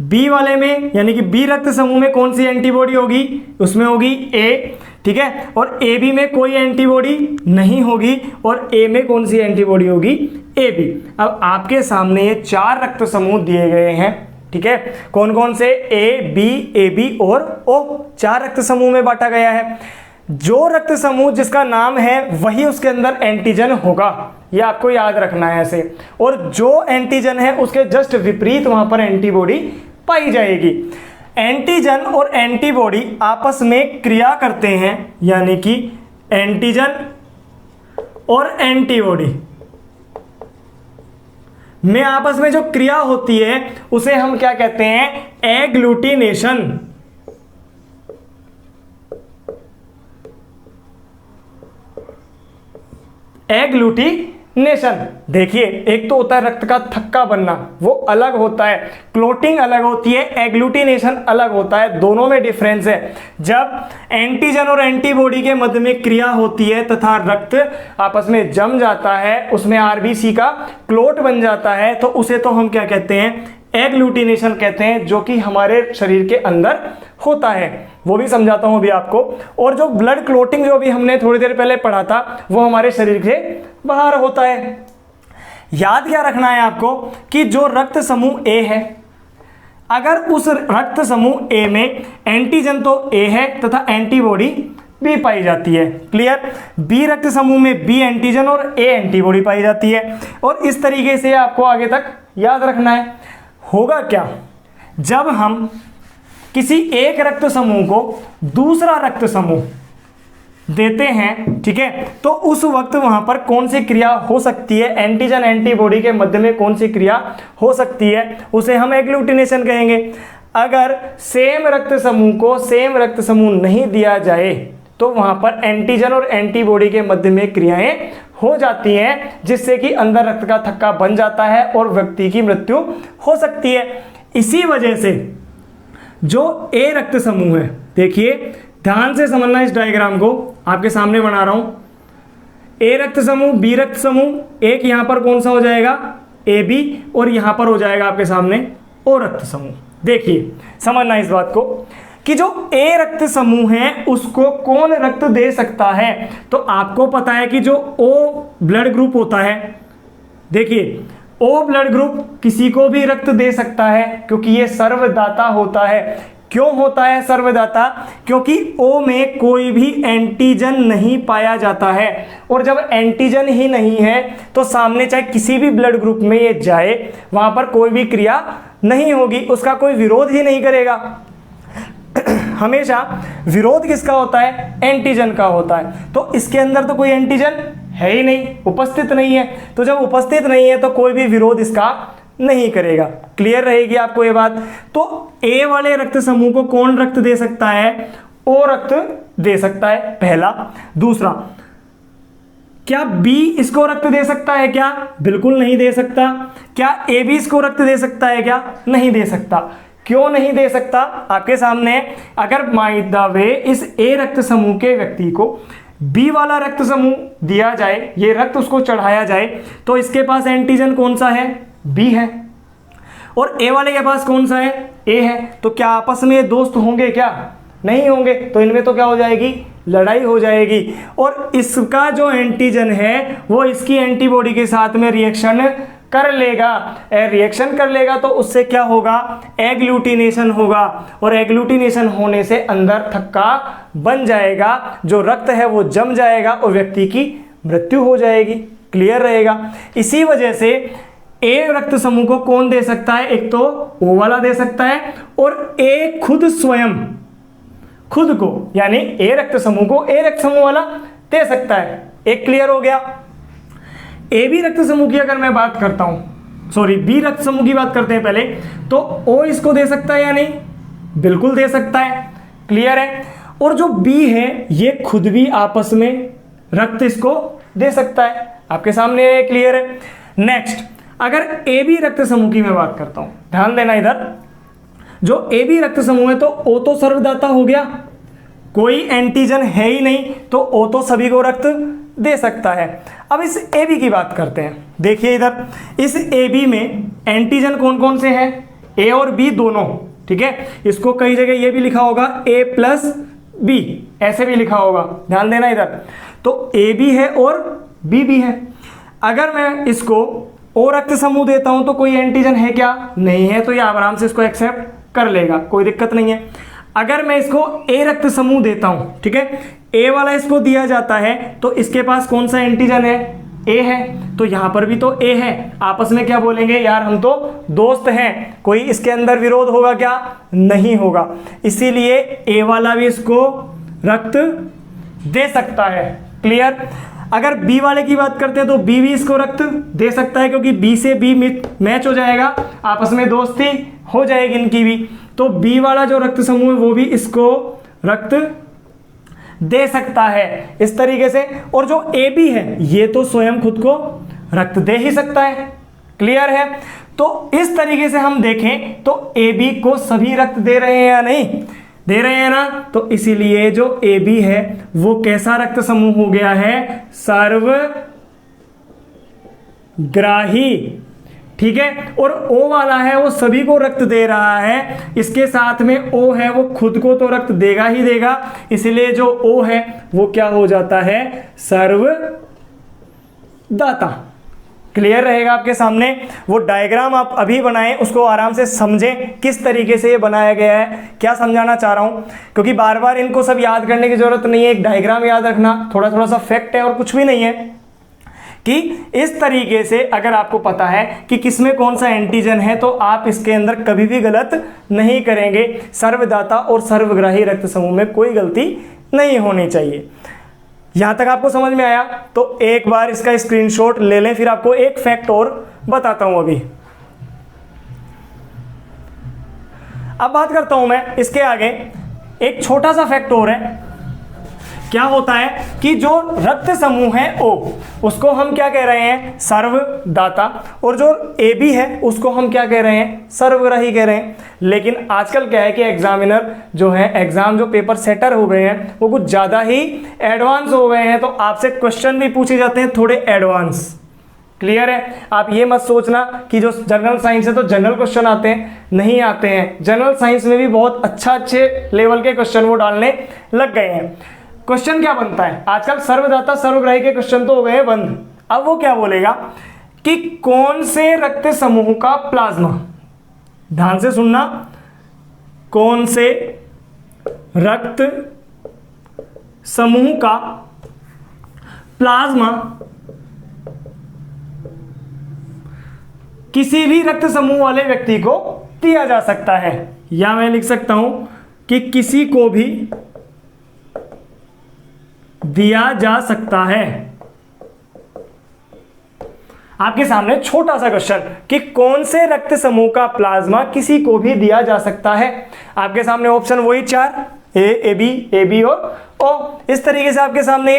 [SPEAKER 1] बी वाले में, यानी कि बी रक्त समूह में कौन सी एंटीबॉडी होगी? उसमें होगी A। ठीक है, और AB में कोई एंटीबॉडी नहीं होगी और A में कौन सी एंटीबॉडी होगी? AB। अब आपके सामने ये 4 रक्त समूह दिए गए हैं। ठीक है, कौन कौन से? A, B, AB और O। 4 रक्त समूह में बांटा गया है। जो रक्त समूह जिसका नाम है वही उसके अंदर एंटीजन होगा। ये आपको याद रखना है ऐसे। और जो एंटीजन है उसके जस्ट विपरीत वहां पर एंटीबॉडी पाई जाएगी। एंटीजन और एंटीबॉडी आपस में क्रिया करते हैं, यानी कि एंटीजन और एंटीबॉडी में आपस में जो क्रिया होती है उसे हम क्या कहते हैं? एग्लूटिनेशन। एग्लूटिनेशन देखिए, एक तो होता है रक्त का थक्का बनना, वो अलग होता है, क्लोटिंग अलग होती है, एग्लूटिनेशन अलग होता है, दोनों में डिफरेंस है। जब एंटीजन और एंटीबॉडी के मध्य में क्रिया होती है तथा रक्त आपस में जम जाता है, उसमें आरबीसी का क्लोट बन जाता है, तो उसे तो हम क्या कहते हैं? एग्लूटिनेशन कहते हैं, जो कि हमारे शरीर के अंदर होता है। वो भी समझाता हूं अभी आपको। और जो ब्लड क्लोटिंग जो भी हमने थोड़ी देर पहले पढ़ा था, वो हमारे शरीर से बाहर होता है। याद क्या रखना है आपको कि जो रक्त समूह ए है, अगर उस रक्त समूह ए में एंटीजन तो ए है तथा एंटीबॉडी बी पाई जाती है। क्लियर? बी रक्त समूह में बी एंटीजन और ए एंटीबॉडी पाई जाती है। और इस तरीके से आपको आगे तक याद रखना है। होगा क्या जब हम किसी एक रक्त समूह को दूसरा रक्त समूह देते हैं, ठीक है, तो उस वक्त वहां पर कौन सी क्रिया हो सकती है? एंटीजन एंटीबॉडी के मध्य में कौन सी क्रिया हो सकती है? उसे हम एग्लूटिनेशन कहेंगे। अगर सेम रक्त समूह को सेम रक्त समूह नहीं दिया जाए तो वहां पर एंटीजन और एंटीबॉडी के मध्य में क्रियाएं हो जाती हैं, जिससे कि अंदर रक्त का थक्का बन जाता है और व्यक्ति की मृत्यु हो सकती है। इसी वजह से जो ए रक्त समूह है, देखिए ध्यान से समझना इस डायग्राम को, आपके सामने बना रहा हूं। ए रक्त समूह, बी रक्त समूह, एक यहां पर कौन सा हो जाएगा? ए बी, और यहां पर हो जाएगा आपके सामने ओ रक्त समूह। देखिए समझना इस बात को कि जो ए रक्त समूह है उसको कौन रक्त दे सकता है? तो आपको पता है कि जो ओ ब्लड ग्रुप होता है, देखिए ओ ब्लड ग्रुप किसी को भी रक्त दे सकता है, क्योंकि ये सर्वदाता होता है। क्यों होता है सर्वदाता? क्योंकि ओ में कोई भी एंटीजन नहीं पाया जाता है, और जब एंटीजन ही नहीं है तो सामने चाहे किसी भी ब्लड ग्रुप में ये जाए, वहां पर कोई भी क्रिया नहीं होगी, उसका कोई विरोध ही नहीं करेगा। हमेशा विरोध किसका होता है? एंटीजन का होता है। तो इसके अंदर तो कोई एंटीजन है ही नहीं, उपस्थित नहीं है, तो जब उपस्थित नहीं है तो कोई भी विरोध इसका नहीं करेगा। क्लियर रहेगी आपको ये बात? तो ए वाले रक्त समूह को कौन रक्त दे सकता है? ओ रक्त दे सकता है, पहला। दूसरा, क्या बी इसको रक्त दे सकता है क्या? बिल्कुल नहीं दे सकता। क्या ए बी इसको रक्त दे सकता है क्या? नहीं दे सकता। क्यों नहीं दे सकता? आपके सामने, अगर बाय द वे इस ए रक्त समूह के व्यक्ति को बी वाला रक्त समूह दिया जाए, ये रक्त उसको चढ़ाया जाए, तो इसके पास एंटीजन कौन सा है? बी है, और ए वाले के पास कौन सा है? ए है। तो क्या आपस में दोस्त होंगे क्या? नहीं होंगे। तो इनमें तो क्या हो जाएगी? लड़ाई हो जाएगी, और इसका जो एंटीजन है वो इसकी एंटीबॉडी के साथ में रिएक्शन कर लेगा। रिएक्शन कर लेगा तो उससे क्या होगा? एग्लूटिनेशन होगा, और एग्लूटिनेशन होने से अंदर थक्का बन जाएगा, जो रक्त है वो जम जाएगा और व्यक्ति की मृत्यु हो जाएगी। क्लियर रहेगा? इसी वजह से ए रक्त समूह को कौन दे सकता है? एक तो ओ वाला दे सकता है, और ए खुद स्वयं खुद को, यानी ए रक्त समूह को ए रक्त समूह वाला दे सकता है। एक क्लियर हो गया? ए बी रक्त समूह की अगर मैं बात करता हूं, सॉरी बी रक्त समूह की बात करते हैं पहले, तो ओ इसको दे सकता है या नहीं? बिल्कुल दे सकता है। क्लियर है? और जो बी है ये खुद भी आपस में रक्त इसको दे सकता है। आपके सामने क्लियर है? नेक्स्ट, अगर ए बी रक्त समूह की मैं बात करता हूं, ध्यान देना इधर, जो ए बी रक्त समूह है तो ओ तो सर्वदाता हो गया, कोई एंटीजन है ही नहीं, तो ओ तो सभी को रक्त दे सकता है। अब इस ए बी की बात करते हैं। देखिए इधर इस ए बी में एंटीजन कौन कौन से हैं? ए और बी दोनों, ठीक है। इसको कई जगह ये भी लिखा होगा ए प्लस बी, ऐसे भी लिखा होगा, ध्यान देना इधर। तो ए बी है और बी भी है। अगर मैं इसको ओ रक्त समूह देता हूं तो कोई एंटीजन है क्या? नहीं है, तो ये आराम से इसको एक्सेप्ट कर लेगा, कोई दिक्कत नहीं है। अगर मैं इसको ए रक्त समूह देता हूं, ठीक है, ए वाला इसको दिया जाता है, तो इसके पास कौन सा एंटीजन है? ए है, तो यहां पर भी तो ए है। आपस में क्या बोलेंगे, यार हम तो दोस्त हैं, कोई इसके अंदर विरोध होगा क्या, नहीं होगा। इसीलिए ए वाला भी इसको रक्त दे सकता है। क्लियर। अगर बी वाले की बात करते हैं तो बी भी इसको रक्त दे सकता है, क्योंकि बी से बी मैच हो जाएगा, आपस में दोस्ती हो जाएगी इनकी भी। तो बी वाला जो रक्त समूह है वो भी इसको रक्त दे सकता है इस तरीके से। और जो ए बी है ये तो स्वयं खुद को रक्त दे ही सकता है। क्लियर है। तो इस तरीके से हम देखें तो ए बी को सभी रक्त दे रहे हैं या नहीं, दे रहे हैं ना। तो इसीलिए जो ए बी है वो कैसा रक्त समूह हो गया है, सर्वग्राही। ठीक है। और ओ वाला है वो सभी को रक्त दे रहा है, इसके साथ में ओ है वो खुद को तो रक्त देगा ही देगा, इसलिए जो ओ है वो क्या हो जाता है, सर्वदाता। क्लियर रहेगा आपके सामने। वो डायग्राम आप अभी बनाएं, उसको आराम से समझें किस तरीके से ये बनाया गया है, क्या समझाना चाह रहा हूं, क्योंकि बार बार इनको सब याद करने की जरूरत नहीं है। एक डायग्राम याद रखना थोड़ा थोड़ा सा फैक्ट है और कुछ भी नहीं है, कि इस तरीके से अगर आपको पता है कि किसमें कौन सा एंटीजन है तो आप इसके अंदर कभी भी गलत नहीं करेंगे। सर्वदाता और सर्वग्राही रक्त समूह में कोई गलती नहीं होनी चाहिए। यहां तक आपको समझ में आया? तो एक बार इसका स्क्रीनशॉट ले लें, फिर आपको एक फैक्ट और बताता हूं अभी। अब बात करता हूं मैं इसके आगे, एक छोटा सा फैक्ट और है। क्या होता है कि जो रक्त समूह है O, उसको हम क्या कह रहे हैं, सर्वदाता, और जो AB है उसको हम क्या कह रहे हैं, सर्वग्राही कह रहे हैं। लेकिन आजकल क्या है कि एग्जामिनर जो है, एग्जाम जो पेपर सेटर हो गए हैं वो कुछ ज़्यादा ही एडवांस हो गए हैं, तो आपसे क्वेश्चन भी पूछे जाते हैं थोड़े एडवांस। क्लियर है। आप ये मत सोचना कि जो जनरल साइंस है तो जनरल क्वेश्चन आते हैं, नहीं आते हैं। जनरल साइंस में भी बहुत अच्छे लेवल के क्वेश्चन वो डालने लग गए हैं। क्वेश्चन क्या बनता है आजकल, सर्वदाता सर्वग्राही के क्वेश्चन तो हो गए बंद। अब वो क्या बोलेगा कि कौन से रक्त समूह का प्लाज्मा, ध्यान से सुनना, कौन से रक्त समूह का प्लाज्मा किसी भी रक्त समूह वाले व्यक्ति को दिया जा सकता है, या मैं लिख सकता हूं कि किसी को भी दिया जा सकता है। आपके सामने छोटा सा क्वेश्चन कि कौन से रक्त समूह का प्लाज्मा किसी को भी दिया जा सकता है। आपके सामने ऑप्शन वही 4, ए बी और ओ। इस तरीके से आपके सामने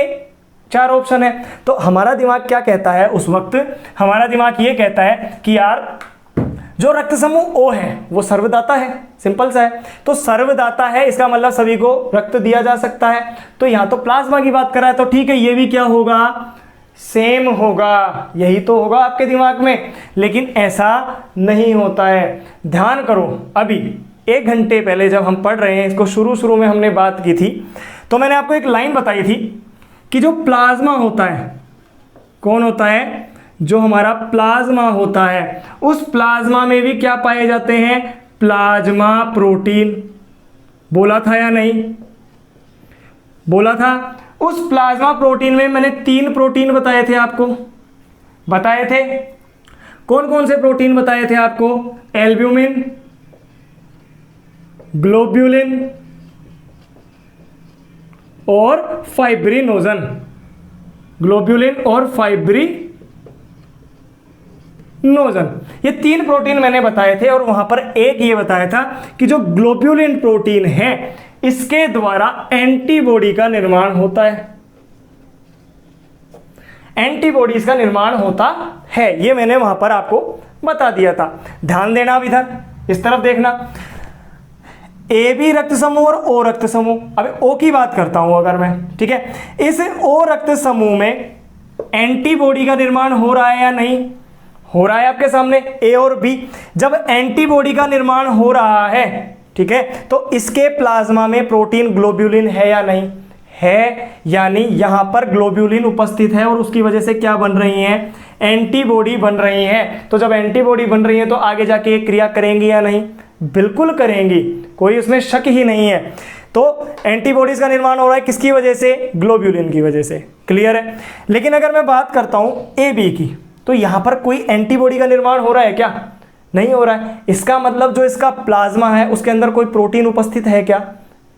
[SPEAKER 1] 4 ऑप्शन है। तो हमारा दिमाग क्या कहता है उस वक्त, हमारा दिमाग ये कहता है कि यार जो रक्त समूह O है वो सर्वदाता है, सिंपल सा है। तो सर्वदाता है, इसका मतलब सभी को रक्त दिया जा सकता है। तो यहां तो प्लाज्मा की बात कर रहा है, तो ठीक है, ये भी क्या होगा, सेम होगा। यही तो होगा आपके दिमाग में, लेकिन ऐसा नहीं होता है। ध्यान करो, अभी 1 घंटे पहले जब हम पढ़ रहे हैं इसको, शुरू में हमने बात की थी, तो मैंने आपको एक लाइन बताई थी कि जो प्लाज्मा होता है, कौन होता है, जो हमारा प्लाज्मा होता है, उस प्लाज्मा में भी क्या पाए जाते हैं, प्लाज्मा प्रोटीन। बोला था या नहीं, बोला था। उस प्लाज्मा प्रोटीन में मैंने 3 प्रोटीन बताए थे आपको, बताए थे। कौन कौन से प्रोटीन बताए थे आपको, एल्ब्यूमिन, ग्लोब्यूलिन और फाइब्रिनोजन। ग्लोब्यूलिन और फाइब्रिनोजन, ये 3 प्रोटीन मैंने बताए थे। और वहां पर एक ये बताया था कि जो ग्लोब्यूलिन प्रोटीन है इसके द्वारा एंटीबॉडी का निर्माण होता है, एंटीबॉडीज का निर्माण होता है, ये मैंने वहां पर आपको बता दिया था। ध्यान देना, अब इधर इस तरफ देखना, ए बी रक्त समूह और ओ रक्त समूह। अब ओ की बात करता हूं अगर मैं, ठीक है, इस ओ रक्त समूह में एंटीबॉडी का निर्माण हो रहा है या नहीं हो रहा है, आपके सामने ए और बी। जब एंटीबॉडी का निर्माण हो रहा है, ठीक है, तो इसके प्लाज्मा में प्रोटीन ग्लोब्यूलिन है या नहीं है, यानी यहां पर ग्लोब्यूलिन उपस्थित है और उसकी वजह से क्या बन रही है, एंटीबॉडी बन रही है। तो जब एंटीबॉडी बन रही है तो आगे जाके क्रिया करेंगी या नहीं, बिल्कुल करेंगी, कोई उसमें शक ही नहीं है। तो एंटीबॉडीज का निर्माण हो रहा है किसकी वजह से, ग्लोब्यूलिन की वजह से। क्लियर है। लेकिन अगर मैं बात करता हूं ए बी की, तो यहां पर कोई एंटीबॉडी का निर्माण हो रहा है क्या, नहीं हो रहा है। इसका मतलब जो इसका प्लाज्मा है उसके अंदर कोई प्रोटीन उपस्थित है क्या,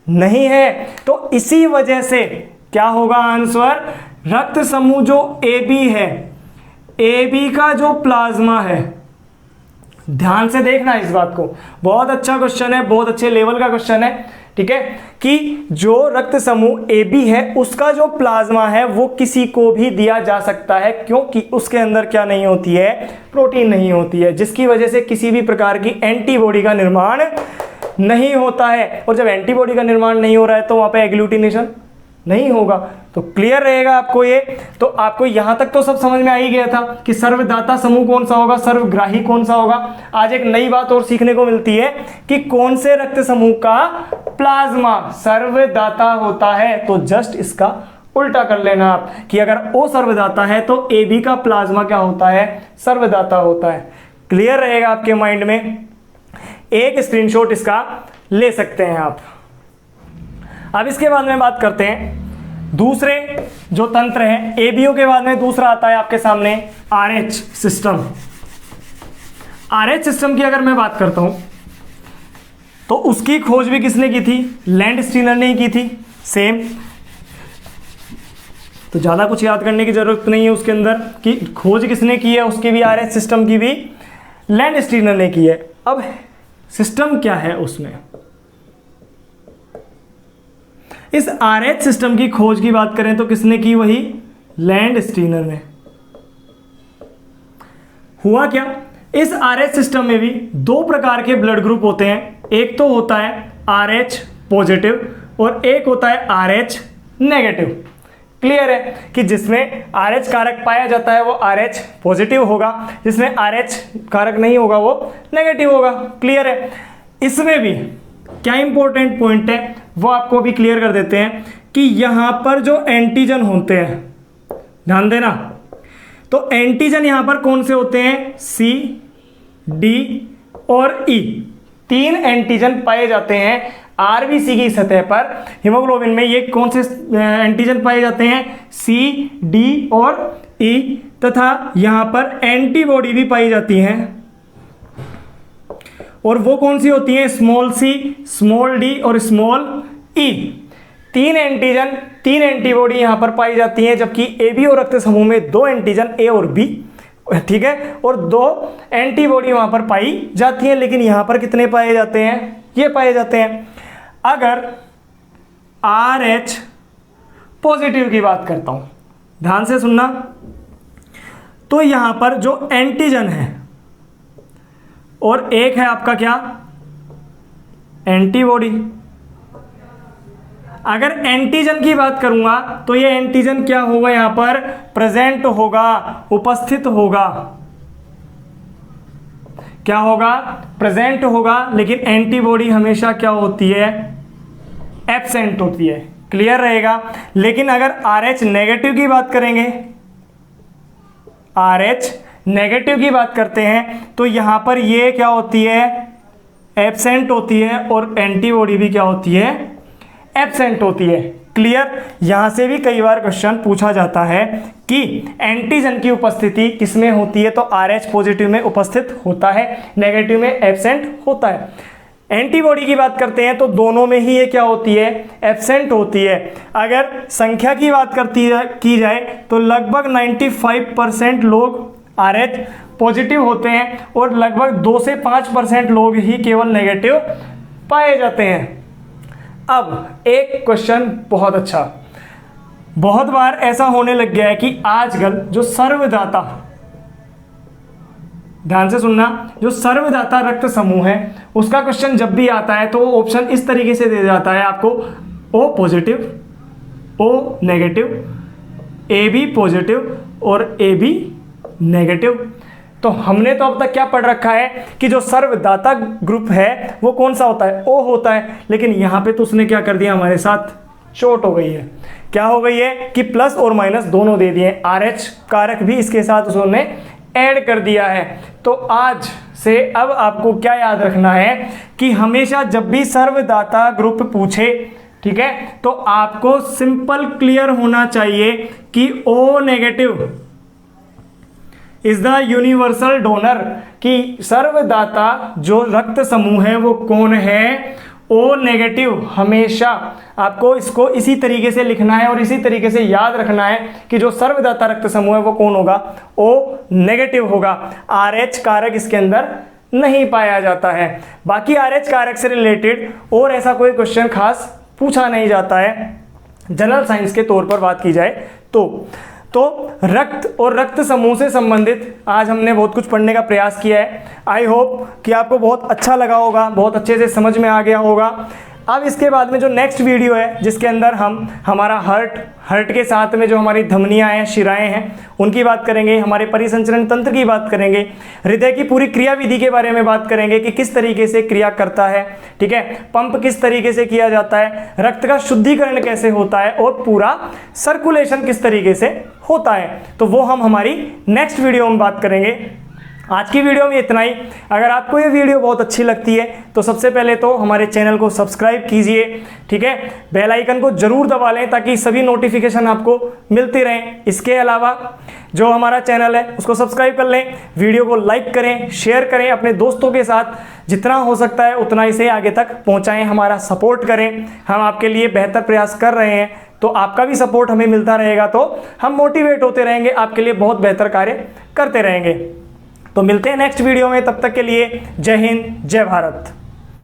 [SPEAKER 1] नहीं है। तो इसी वजह से क्या होगा आंसर, रक्त समूह जो ए बी है, ए बी का जो प्लाज्मा है, ध्यान से देखना इस बात को, बहुत अच्छा क्वेश्चन है, बहुत अच्छे लेवल का क्वेश्चन है, ठीक है, कि जो रक्त समूह ए बी है उसका जो प्लाज्मा है वो किसी को भी दिया जा सकता है, क्योंकि उसके अंदर क्या नहीं होती है, प्रोटीन नहीं होती है, जिसकी वजह से किसी भी प्रकार की एंटीबॉडी का निर्माण नहीं होता है। और जब एंटीबॉडी का निर्माण नहीं हो रहा है तो वहां पे एग्लूटिनेशन नहीं होगा। तो क्लियर रहेगा आपको ये। तो आपको यहां तक तो सब समझ में आ ही गया था कि सर्वदाता समूह कौन सा होगा, सर्वग्राही कौन सा होगा। आज एक नई बात और सीखने को मिलती है कि कौन से रक्त समूह का प्लाज्मा सर्वदाता होता है। तो जस्ट इसका उल्टा कर लेना आप कि अगर ओ सर्वदाता है तो ए बी का प्लाज्मा क्या होता है, सर्वदाता होता है। क्लियर रहेगा आपके माइंड में। एक स्क्रीनशॉट इसका ले सकते हैं आप। अब इसके बाद में बात करते हैं दूसरे जो तंत्र हैं, एबीओ के बाद में दूसरा आता है आपके सामने आरएच सिस्टम। आरएच सिस्टम की अगर मैं बात करता हूं तो उसकी खोज भी किसने की थी, लैंडस्टीनर ने की थी। सेम, तो ज्यादा कुछ याद करने की जरूरत नहीं है उसके अंदर कि खोज किसने की है, उसकी भी आरएच सिस्टम की भी लैंडस्टीनर ने की है। अब सिस्टम क्या है उसमें, इस आरएच सिस्टम की खोज की बात करें तो किसने की, वही लैंडस्टीनर ने। हुआ क्या, इस आरएच सिस्टम में भी दो प्रकार के ब्लड ग्रुप होते हैं। एक तो होता है आरएच पॉजिटिव और एक होता है आरएच नेगेटिव। क्लियर है कि जिसमें आरएच कारक पाया जाता है वो आरएच पॉजिटिव होगा, जिसमें आरएच कारक नहीं होगा वो नेगेटिव होगा। क्लियर है। इसमें भी क्या इंपॉर्टेंट पॉइंट है वो आपको भी क्लियर कर देते हैं कि यहां पर जो एंटीजन होते हैं, ध्यान देना, तो एंटीजन यहां पर कौन से होते हैं, सी, डी और ई। तीन एंटीजन पाए जाते हैं आरबीसी की सतह पर। हीमोग्लोबिन में ये कौन से एंटीजन पाए जाते हैं, सी, डी और ई, तथा यहां पर एंटीबॉडी भी पाई जाती हैं। और वो कौन सी होती है, स्मॉल सी, स्मॉल डी और स्मॉल ई। तीन एंटीजन, तीन एंटीबॉडी यहां पर पाई जाती हैं, जबकि एबीओ रक्त समूह में दो एंटीजन ए और बी, ठीक है, और दो एंटीबॉडी वहां पर पाई जाती हैं। लेकिन यहां पर कितने पाए जाते हैं, ये पाए जाते हैं। अगर आरएच पॉजिटिव की बात करता हूं, ध्यान से सुनना, तो यहां पर जो एंटीजन है और एक है आपका क्या, एंटीबॉडी। अगर एंटीजन की बात करूंगा तो ये एंटीजन क्या होगा, यहां पर प्रेजेंट होगा, उपस्थित होगा। क्या होगा, प्रेजेंट होगा। लेकिन एंटीबॉडी हमेशा क्या होती है, एब्सेंट होती है। क्लियर रहेगा। लेकिन अगर आरएच नेगेटिव की बात करेंगे, आरएच नेगेटिव की बात करते हैं तो यहां पर ये क्या होती है, एब्सेंट होती है, और एंटीबॉडी भी क्या होती है, एब्सेंट होती है। क्लियर। यहां से भी कई बार क्वेश्चन पूछा जाता है कि एंटीजन की उपस्थिति किसमें होती है, तो आरएच पॉजिटिव में उपस्थित होता है, नेगेटिव में एब्सेंट होता है। एंटीबॉडी की बात करते हैं तो दोनों में ही ये क्या होती है, एब्सेंट होती है। अगर संख्या की बात की जाए तो लगभग 95% लोग आरएच पॉजिटिव होते हैं और लगभग 2 से 5% लोग ही केवल नेगेटिव पाए जाते हैं। अब एक क्वेश्चन बहुत अच्छा, बहुत बार ऐसा होने लग गया है कि आजकल जो सर्वदाता, ध्यान से सुनना, जो सर्वदाता रक्त समूह है उसका क्वेश्चन जब भी आता है तो वो ऑप्शन इस तरीके से दे जाता है आपको, O positive, O negative, A B positive और ए बी नेगेटिव। तो हमने तो अब तक क्या पढ़ रखा है कि जो सर्वदाता ग्रुप है वो कौन सा होता है, ओ होता है। लेकिन यहां पे तो उसने क्या कर दिया, हमारे साथ चोट हो गई है। क्या हो गई है कि प्लस और माइनस दोनों दे दिए, आरएच कारक भी इसके साथ उसने ऐड कर दिया है। तो आज से अब आपको क्या याद रखना है कि हमेशा जब भी सर्वदाता ग्रुप पूछे ठीक है, तो आपको सिंपल क्लियर होना चाहिए कि O negative is the universal donor, कि सर्वदाता जो रक्त समूह है वो कौन है, O नेगेटिव। हमेशा आपको इसको इसी तरीके से लिखना है और इसी तरीके से याद रखना है कि जो सर्वदाता रक्त समूह है वो कौन होगा, O नेगेटिव होगा। RH कारक इसके अंदर नहीं पाया जाता है। बाकी RH कारक से रिलेटेड और ऐसा कोई क्वेश्चन खास पूछा नहीं जाता है जनरल साइंस के तौर पर बात की जाए तो रक्त और रक्त समूह से संबंधित आज हमने बहुत कुछ पढ़ने का प्रयास किया है। आई होप कि आपको बहुत अच्छा लगा होगा, बहुत अच्छे से समझ में आ गया होगा। अब इसके बाद में जो नेक्स्ट वीडियो है जिसके अंदर हम हमारा हार्ट के साथ में जो हमारी धमनियां हैं, शिराएं हैं, उनकी बात करेंगे, हमारे परिसंचरण तंत्र की बात करेंगे, हृदय की पूरी क्रिया विधि के बारे में बात करेंगे कि किस तरीके से क्रिया करता है, ठीक है, पंप किस तरीके से किया जाता है, रक्त का शुद्धिकरण कैसे होता है और पूरा सर्कुलेशन किस तरीके से होता है, तो वो हम हमारी नेक्स्ट वीडियो में बात करेंगे। आज की वीडियो में इतना ही। अगर आपको ये वीडियो बहुत अच्छी लगती है तो सबसे पहले तो हमारे चैनल को सब्सक्राइब कीजिए, ठीक है, बेल आइकन को जरूर दबा लें ताकि सभी नोटिफिकेशन आपको मिलते रहें। इसके अलावा जो हमारा चैनल है उसको सब्सक्राइब कर लें, वीडियो को लाइक करें, शेयर करें अपने दोस्तों के साथ, जितना हो सकता है उतना इसे आगे तक पहुँचाएँ, हमारा सपोर्ट करें। हम आपके लिए बेहतर प्रयास कर रहे हैं तो आपका भी सपोर्ट हमें मिलता रहेगा तो हम मोटिवेट होते रहेंगे, आपके लिए बहुत बेहतर कार्य करते रहेंगे। तो मिलते हैं नेक्स्ट वीडियो में, तब तक के लिए जय हिंद, जय भारत।